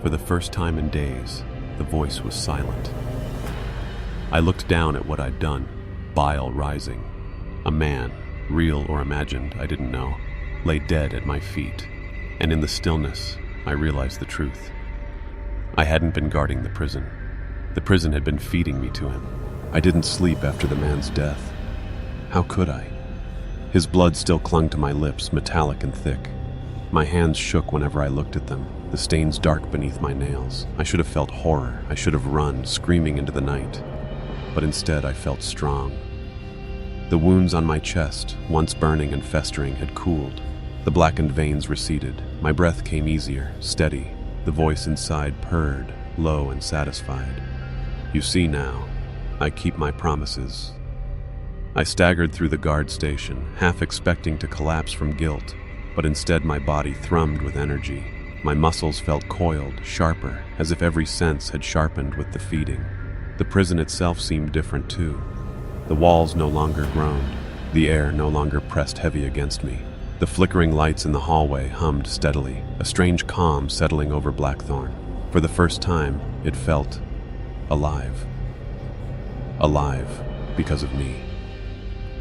Speaker 1: For the first time in days, the voice was silent. I looked down at what I'd done, bile rising. A man, real or imagined, I didn't know, lay dead at my feet, and in the stillness, I realized the truth. I hadn't been guarding the prison. The prison had been feeding me to him. I didn't sleep after the man's death. How could I? His blood still clung to my lips, metallic and thick. My hands shook whenever I looked at them, the stains dark beneath my nails. I should have felt horror. I should have run, screaming into the night. But instead, I felt strong. The wounds on my chest, once burning and festering, had cooled. The blackened veins receded. My breath came easier, steady. The voice inside purred, low and satisfied. You see now, I keep my promises. I staggered through the guard station, half expecting to collapse from guilt, but instead my body thrummed with energy. My muscles felt coiled, sharper, as if every sense had sharpened with the feeding. The prison itself seemed different too. The walls no longer groaned. The air no longer pressed heavy against me. The flickering lights in the hallway hummed steadily, a strange calm settling over Blackthorn. For the first time, it felt alive. Alive because of me.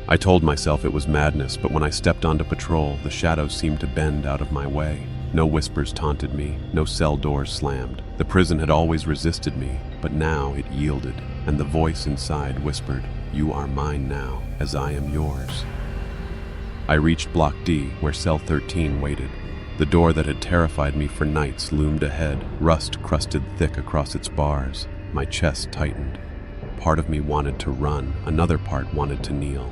Speaker 1: I told myself it was madness, but when I stepped onto patrol, the shadows seemed to bend out of my way. No whispers taunted me, no cell doors slammed. The prison had always resisted me, but now it yielded, and the voice inside whispered, "You are mine now, as I am yours." I reached Block D, where Cell 13 waited. The door that had terrified me for nights loomed ahead, rust crusted thick across its bars. My chest tightened. Part of me wanted to run, another part wanted to kneel.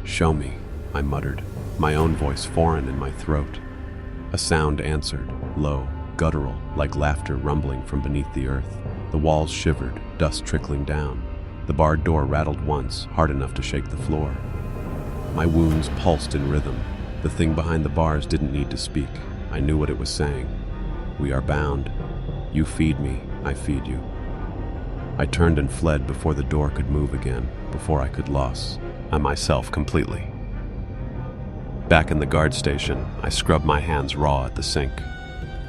Speaker 1: "Show me," I muttered, my own voice foreign in my throat. A sound answered, low, guttural, like laughter rumbling from beneath the earth. The walls shivered, dust trickling down. The barred door rattled once, hard enough to shake the floor. My wounds pulsed in rhythm. The thing behind the bars didn't need to speak. I knew what it was saying. "We are bound. You feed me, I feed you." I turned and fled before the door could move again, before I could lose myself completely. Back in the guard station, I scrubbed my hands raw at the sink.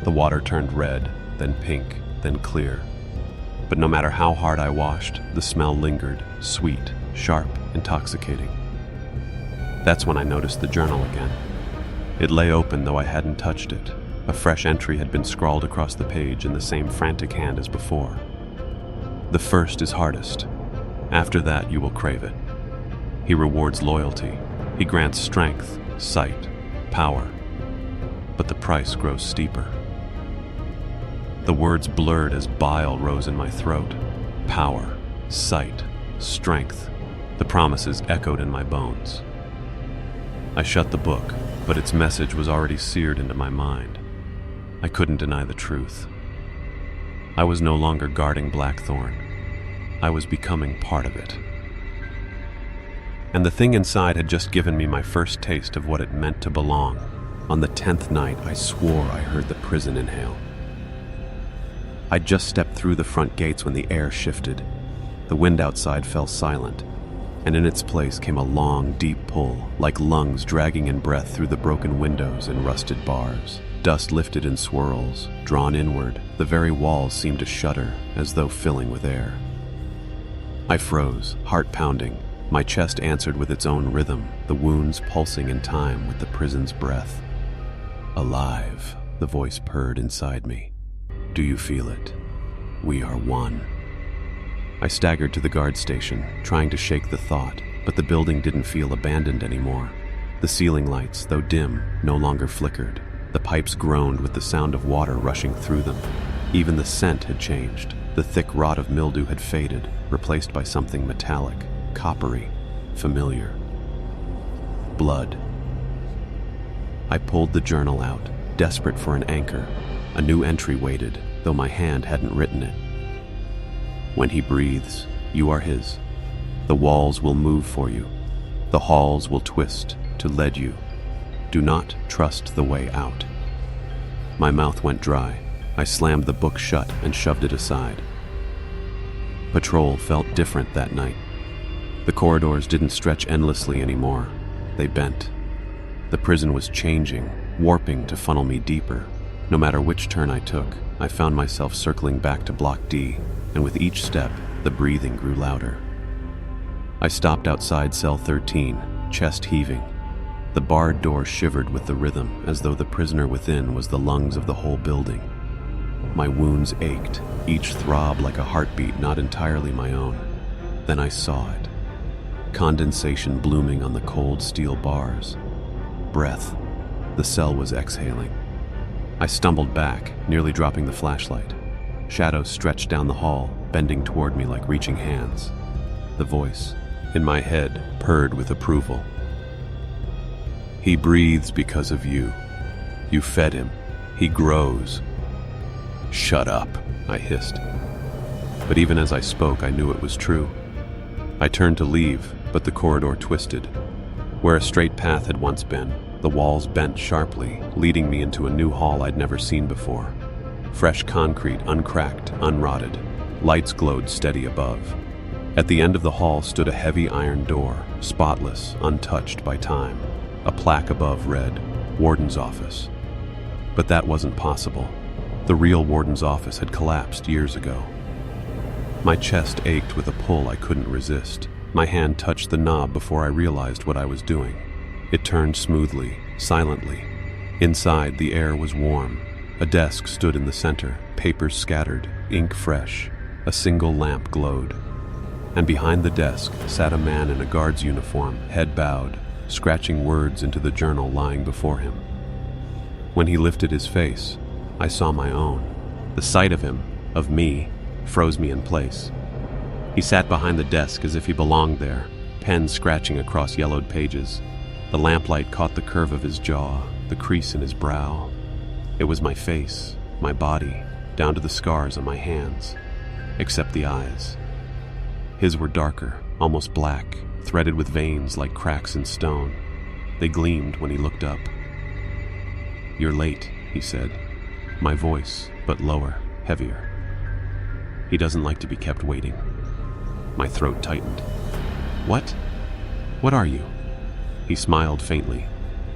Speaker 1: The water turned red, then pink, then clear. But no matter how hard I washed, the smell lingered, sweet, sharp, intoxicating. That's when I noticed the journal again. It lay open though I hadn't touched it. A fresh entry had been scrawled across the page in the same frantic hand as before. "The first is hardest. After that, you will crave it. He rewards loyalty. He grants strength, sight, power. But the price grows steeper." The words blurred as bile rose in my throat. Power, sight, strength. The promises echoed in my bones. I shut the book, but its message was already seared into my mind. I couldn't deny the truth. I was no longer guarding Blackthorn. I was becoming part of it. And the thing inside had just given me my first taste of what it meant to belong. On the 10th night, I swore I heard the prison inhale. I'd just stepped through the front gates when the air shifted. The wind outside fell silent, and in its place came a long, deep pull, like lungs dragging in breath through the broken windows and rusted bars. Dust lifted in swirls, drawn inward. The very walls seemed to shudder, as though filling with air. I froze, heart pounding. My chest answered with its own rhythm, the wounds pulsing in time with the prison's breath. "Alive," the voice purred inside me. "Do you feel it? We are one. I staggered to the guard station, trying to shake the thought, but the building didn't feel abandoned anymore. The ceiling lights, though dim, no longer flickered. The pipes groaned with the sound of water rushing through them. Even the scent had changed. The thick rot of mildew had faded, replaced by something metallic, coppery, familiar. Blood. I pulled the journal out, desperate for an anchor. A new entry waited, though my hand hadn't written it. When he breathes, you are his. The walls will move for you. The halls will twist to lead you. Do not trust the way out. My mouth went dry. I slammed the book shut and shoved it aside. Patrol felt different that night. The corridors didn't stretch endlessly anymore. They bent. The prison was changing, warping to funnel me deeper. No matter which turn I took, I found myself circling back to Block D, and with each step, the breathing grew louder. I stopped outside cell 13, chest heaving. The barred door shivered with the rhythm, as though the prisoner within was the lungs of the whole building. My wounds ached, each throb like a heartbeat not entirely my own. Then I saw it. Condensation blooming on the cold steel bars. Breath. The cell was exhaling. I stumbled back, nearly dropping the flashlight. Shadows stretched down the hall, bending toward me like reaching hands. The voice, in my head, purred with approval. He breathes because of you. You fed him. He grows. Shut up, I hissed. But even as I spoke, I knew it was true. I turned to leave, but the corridor twisted. Where a straight path had once been, the walls bent sharply, leading me into a new hall I'd never seen before. Fresh concrete, uncracked, unrotted. Lights glowed steady above. At the end of the hall stood a heavy iron door, spotless, untouched by time. A plaque above read, Warden's Office. But that wasn't possible. The real warden's office had collapsed years ago. My chest ached with a pull I couldn't resist. My hand touched the knob before I realized what I was doing. It turned smoothly, silently. Inside, the air was warm. A desk stood in the center, papers scattered, ink fresh. A single lamp glowed. And behind the desk sat a man in a guard's uniform, head bowed, scratching words into the journal lying before him. When he lifted his face, I saw my own. The sight of him, of me, froze me in place. He sat behind the desk as if he belonged there, pen scratching across yellowed pages. The lamplight caught the curve of his jaw, the crease in his brow. It was my face, my body, down to the scars on my hands, except the eyes. His were darker, almost black, threaded with veins like cracks in stone. They gleamed when he looked up. "You're late," he said. My voice, but lower, heavier. He doesn't like to be kept waiting. My throat tightened. What? What are you? He smiled faintly,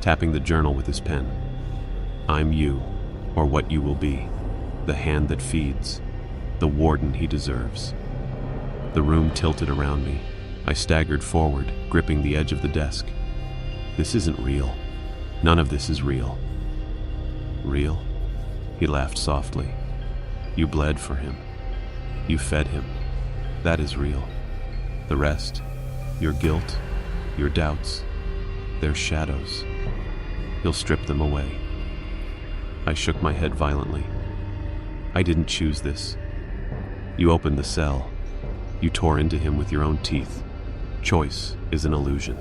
Speaker 1: tapping the journal with his pen. I'm you, or what you will be. The hand that feeds. The warden he deserves. The room tilted around me. I staggered forward, gripping the edge of the desk. This isn't real. None of this is real. Real? He laughed softly. You bled for him. You fed him. That is real. The rest, your guilt, your doubts, they're shadows. He'll strip them away. I shook my head violently. I didn't choose this. You opened the cell. You tore into him with your own teeth. Choice is an illusion.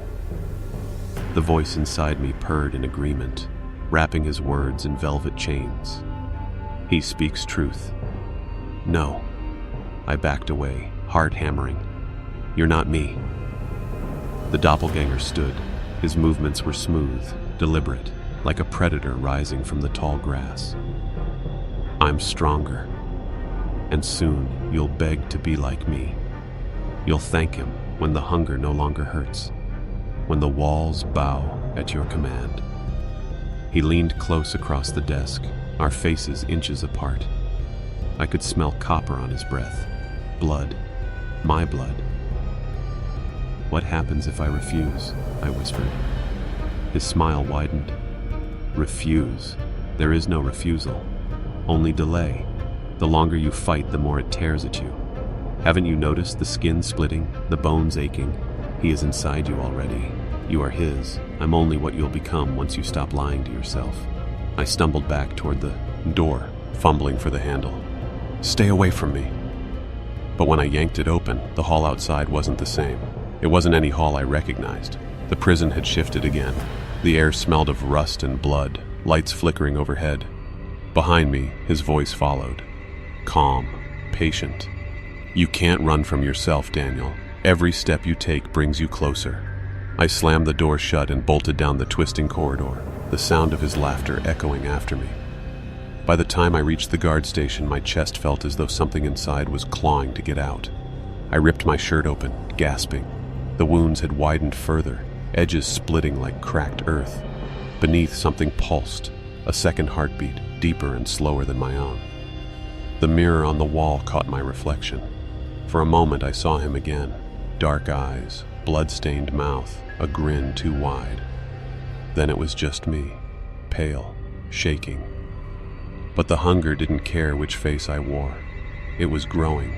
Speaker 1: The voice inside me purred in agreement, wrapping his words in velvet chains. He speaks truth. No. I backed away, heart hammering. You're not me. The doppelganger stood. His movements were smooth, deliberate, like a predator rising from the tall grass. I'm stronger. And soon you'll beg to be like me. You'll thank him when the hunger no longer hurts, when the walls bow at your command. He leaned close across the desk, our faces inches apart. I could smell copper on his breath. Blood. My blood. What happens if I refuse? I whispered. His smile widened. Refuse. There is no refusal. Only delay. The The longer you fight, the more it tears at you. Haven't you noticed the skin splitting, the bones aching? He is inside you already. You are his. I'm only what you'll become once you stop lying to yourself. I stumbled back toward the door, fumbling for the handle. Stay away from me. But when I yanked it open, the hall outside wasn't the same. It wasn't any hall I recognized. The prison had shifted again. The air smelled of rust and blood, lights flickering overhead. Behind me, his voice followed. Calm, patient. You can't run from yourself, Daniel. Every step you take brings you closer. I slammed the door shut and bolted down the twisting corridor, the sound of his laughter echoing after me. By the time I reached the guard station, my chest felt as though something inside was clawing to get out. I ripped my shirt open, gasping. The wounds had widened further, edges splitting like cracked earth. Beneath, something pulsed, a second heartbeat, deeper and slower than my own. The mirror on the wall caught my reflection. For a moment I saw him again. Dark eyes, blood-stained mouth, a grin too wide. Then it was just me, pale, shaking. But the hunger didn't care which face I wore. It was growing,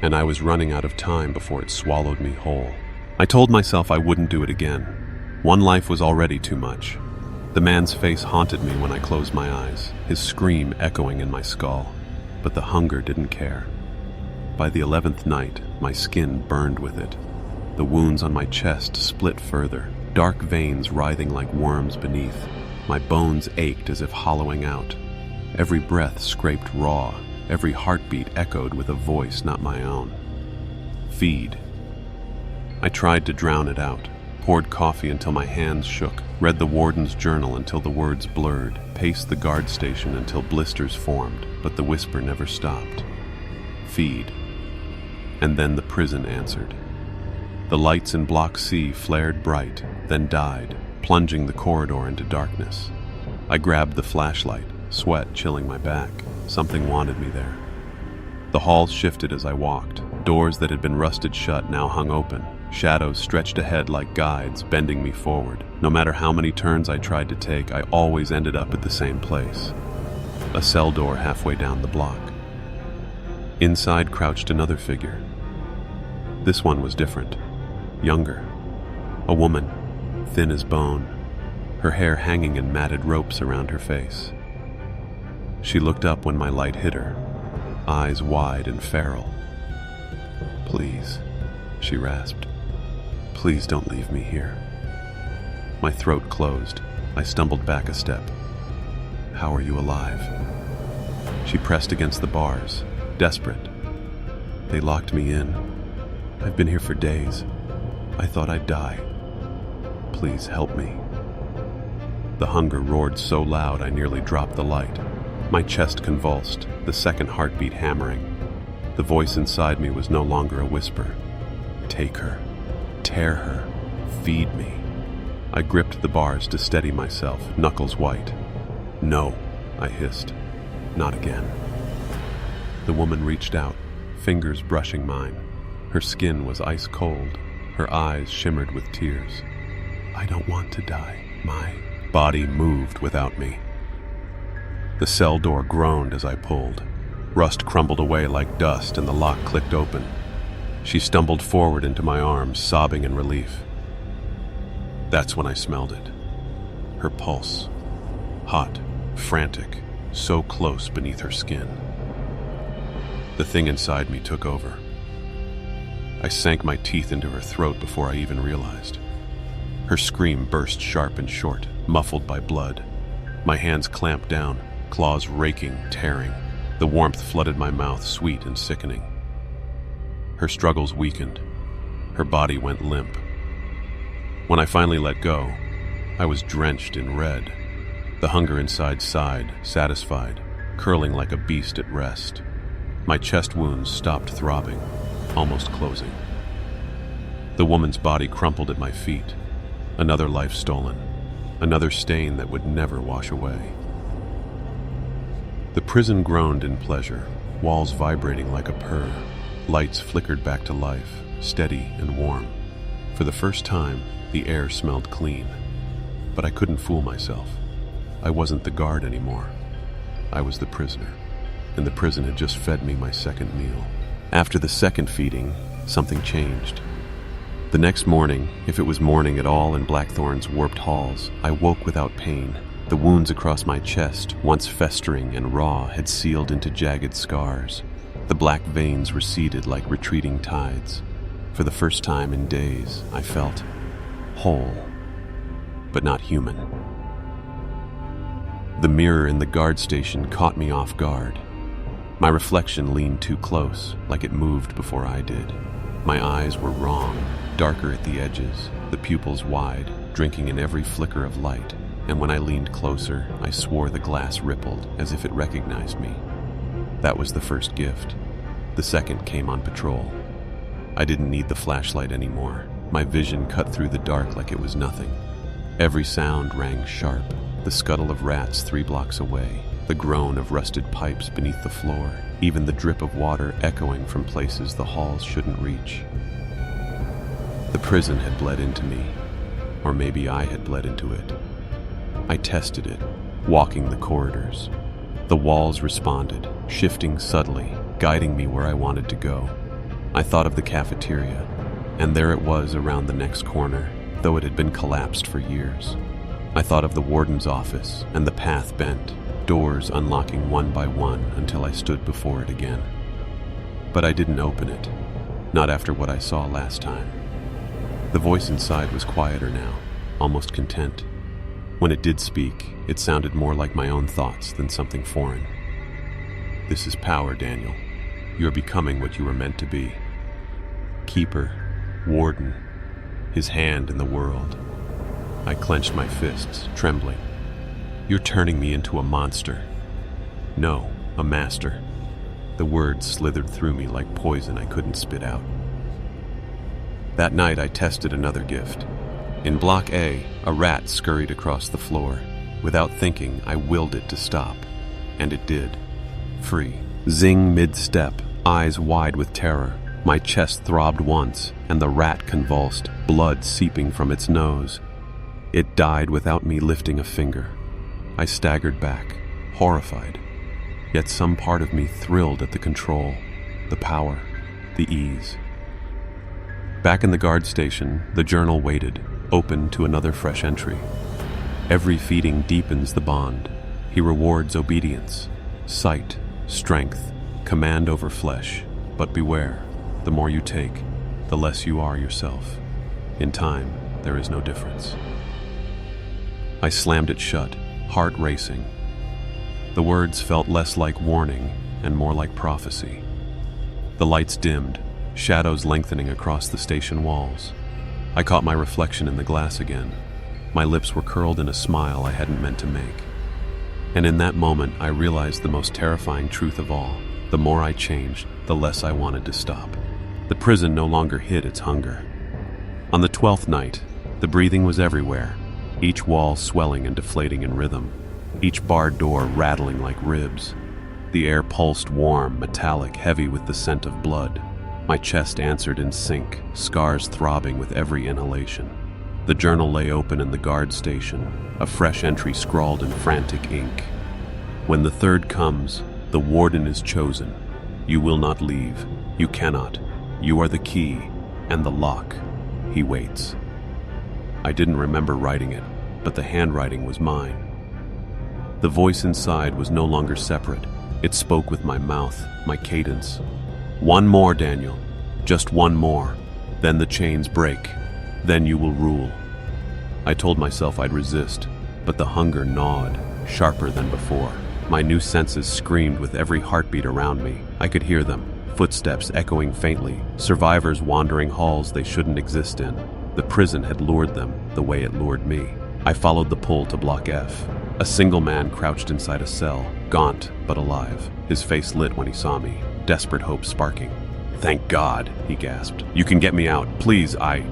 Speaker 1: and I was running out of time before it swallowed me whole. I told myself I wouldn't do it again. One life was already too much. The man's face haunted me when I closed my eyes, his scream echoing in my skull. But the hunger didn't care. By the 11th night, my skin burned with it. The wounds on my chest split further, dark veins writhing like worms beneath. My bones ached as if hollowing out. Every breath scraped raw, every heartbeat echoed with a voice not my own. Feed. I tried to drown it out, poured coffee until my hands shook, read the warden's journal until the words blurred, paced the guard station until blisters formed, but the whisper never stopped. Feed. And then the prison answered. The lights in Block C flared bright, then died, plunging the corridor into darkness. I grabbed the flashlight, sweat chilling my back. Something wanted me there. The halls shifted as I walked. Doors that had been rusted shut now hung open. Shadows stretched ahead like guides, bending me forward. No matter how many turns I tried to take, I always ended up at the same place. A cell door halfway down the block. Inside crouched another figure. This one was different. Younger. A woman, thin as bone, her hair hanging in matted ropes around her face. She looked up when my light hit her, eyes wide and feral. "Please," she rasped. "Please don't leave me here." My throat closed. I stumbled back a step. "How are you alive?" She pressed against the bars, desperate. "They locked me in. I've been here for days. I thought I'd die. Please help me." The hunger roared so loud I nearly dropped the light. My chest convulsed, the second heartbeat hammering. The voice inside me was no longer a whisper. "Take her. Tear her. Feed me." I gripped the bars to steady myself, knuckles white. "No," I hissed. "Not again." The woman reached out, fingers brushing mine. Her skin was ice cold. Her eyes shimmered with tears. "I don't want to die." My body moved without me. The cell door groaned as I pulled. Rust crumbled away like dust and the lock clicked open. She stumbled forward into my arms, sobbing in relief. That's when I smelled it. Her pulse. Hot, frantic, so close beneath her skin. The thing inside me took over. I sank my teeth into her throat before I even realized. Her scream burst sharp and short, muffled by blood. My hands clamped down, claws raking, tearing. The warmth flooded my mouth, sweet and sickening. Her struggles weakened. Her body went limp. When I finally let go, I was drenched in red. The hunger inside sighed, satisfied, curling like a beast at rest. My chest wounds stopped throbbing, almost closing. The woman's body crumpled at my feet. Another life stolen. Another stain that would never wash away. The prison groaned in pleasure, walls vibrating like a purr. Lights flickered back to life, steady and warm. For the first time, the air smelled clean. But I couldn't fool myself. I wasn't the guard anymore. I was the prisoner. and the prison had just fed me my second meal. After the second feeding, something changed. The next morning, if it was morning at all in Blackthorn's warped halls, I woke without pain. The wounds across my chest, once festering and raw, had sealed into jagged scars. The black veins receded like retreating tides. For the first time in days, I felt whole, but not human. The mirror in the guard station caught me off guard. My reflection leaned too close, like it moved before I did. My eyes were wrong, darker at the edges, the pupils wide, drinking in every flicker of light. And when I leaned closer, I swore the glass rippled as if it recognized me. That was the first gift. The second came on patrol. I didn't need the flashlight anymore. My vision cut through the dark like it was nothing. Every sound rang sharp. The scuttle of rats 3 blocks away, the groan of rusted pipes beneath the floor, even the drip of water echoing from places the halls shouldn't reach. The prison had bled into me, or maybe I had bled into it. I tested it, walking the corridors. The walls responded, shifting subtly, guiding me where I wanted to go. I thought of the cafeteria, and there it was around the next corner, though it had been collapsed for years. I thought of the warden's office, and the path bent, doors unlocking one by one until I stood before it again. But I didn't open it, not after what I saw last time. The voice inside was quieter now, almost content. When it did speak, it sounded more like my own thoughts than something foreign. This is power, Daniel. You are becoming what you were meant to be. Keeper, warden, his hand in the world. I clenched my fists, trembling. You're turning me into a monster. No, a master. The words slithered through me like poison I couldn't spit out. That night I tested another gift. In Block A, a rat scurried across the floor. Without thinking, I willed it to stop. And it did. Free. Zing mid-step, eyes wide with terror. My chest throbbed once, and the rat convulsed, blood seeping from its nose. It died without me lifting a finger. I staggered back, horrified. Yet some part of me thrilled at the control, the power, the ease. Back in the guard station, the journal waited, open to another fresh entry. Every feeding deepens the bond. He rewards obedience, sight, strength, command over flesh. But beware, the more you take, the less you are yourself. In time, there is no difference. I slammed it shut, heart racing. The words felt less like warning and more like prophecy. The lights dimmed, shadows lengthening across the station walls. I caught my reflection in the glass again. My lips were curled in a smile I hadn't meant to make. And in that moment, I realized the most terrifying truth of all. The more I changed, the less I wanted to stop. The prison no longer hid its hunger. On the 12th night, the breathing was everywhere, each wall swelling and deflating in rhythm, each barred door rattling like ribs. The air pulsed warm, metallic, heavy with the scent of blood. My chest answered in sync, scars throbbing with every inhalation. The journal lay open in the guard station, a fresh entry scrawled in frantic ink. When the third comes, the warden is chosen. You will not leave. You cannot. You are the key and the lock. He waits. I didn't remember writing it, but the handwriting was mine. The voice inside was no longer separate. It spoke with my mouth, my cadence. One more, Daniel. Just one more. Then the chains break. Then you will rule. I told myself I'd resist, but the hunger gnawed, sharper than before. My new senses screamed with every heartbeat around me. I could hear them, footsteps echoing faintly, survivors wandering halls they shouldn't exist in. The prison had lured them the way it lured me. I followed the pull to Block F. A single man crouched inside a cell, gaunt but alive. His face lit when he saw me, desperate hope sparking. "Thank God," he gasped. "You can get me out, please, I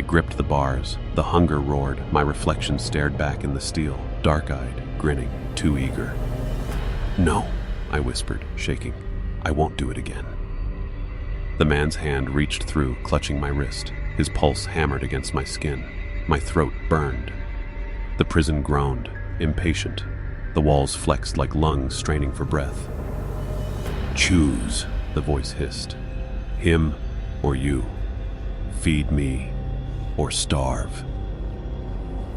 Speaker 1: gripped the bars. The hunger roared. My reflection stared back in the steel, dark-eyed, grinning, too eager. "No," I whispered, shaking. "I won't do it again." The man's hand reached through, clutching my wrist. His pulse hammered against my skin. My throat burned. The prison groaned, impatient. The walls flexed like lungs straining for breath. Choose, the voice hissed. Him or you. Feed me or starve.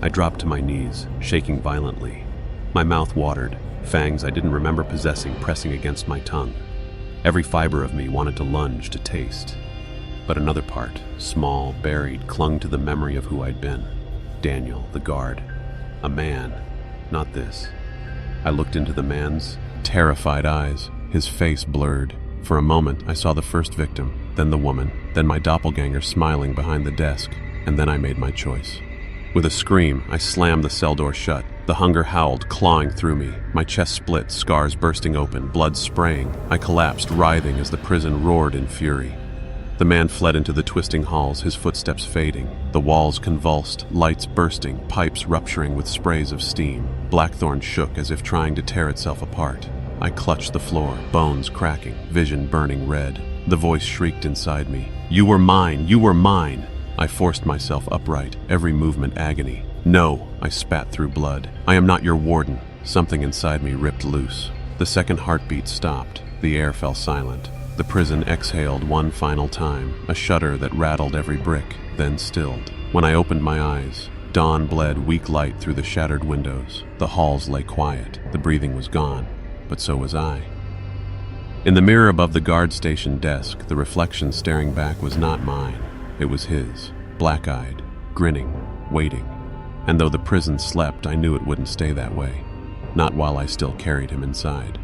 Speaker 1: I dropped to my knees, shaking violently. My mouth watered, fangs I didn't remember possessing pressing against my tongue. Every fiber of me wanted to lunge to taste. But another part, small, buried, clung to the memory of who I'd been. Daniel, the guard. A man, not this. I looked into the man's terrified eyes, his face blurred. For a moment, I saw the first victim, then the woman, then my doppelganger smiling behind the desk, and then I made my choice. With a scream, I slammed the cell door shut. The hunger howled, clawing through me. My chest split, scars bursting open, blood spraying. I collapsed, writhing as the prison roared in fury. The man fled into the twisting halls, his footsteps fading. The walls convulsed, lights bursting, pipes rupturing with sprays of steam. Blackthorn shook as if trying to tear itself apart. I clutched the floor, bones cracking, vision burning red. The voice shrieked inside me. "You were mine! You were mine!" I forced myself upright, every movement agony. "No," I spat through blood. "I am not your warden." Something inside me ripped loose. The second heartbeat stopped. The air fell silent. The prison exhaled one final time, a shudder that rattled every brick, then stilled. When I opened my eyes, dawn bled weak light through the shattered windows. The halls lay quiet. The breathing was gone, but so was I. In the mirror above the guard station desk, the reflection staring back was not mine. It was his, black-eyed, grinning, waiting. And though the prison slept, I knew it wouldn't stay that way. Not while I still carried him inside.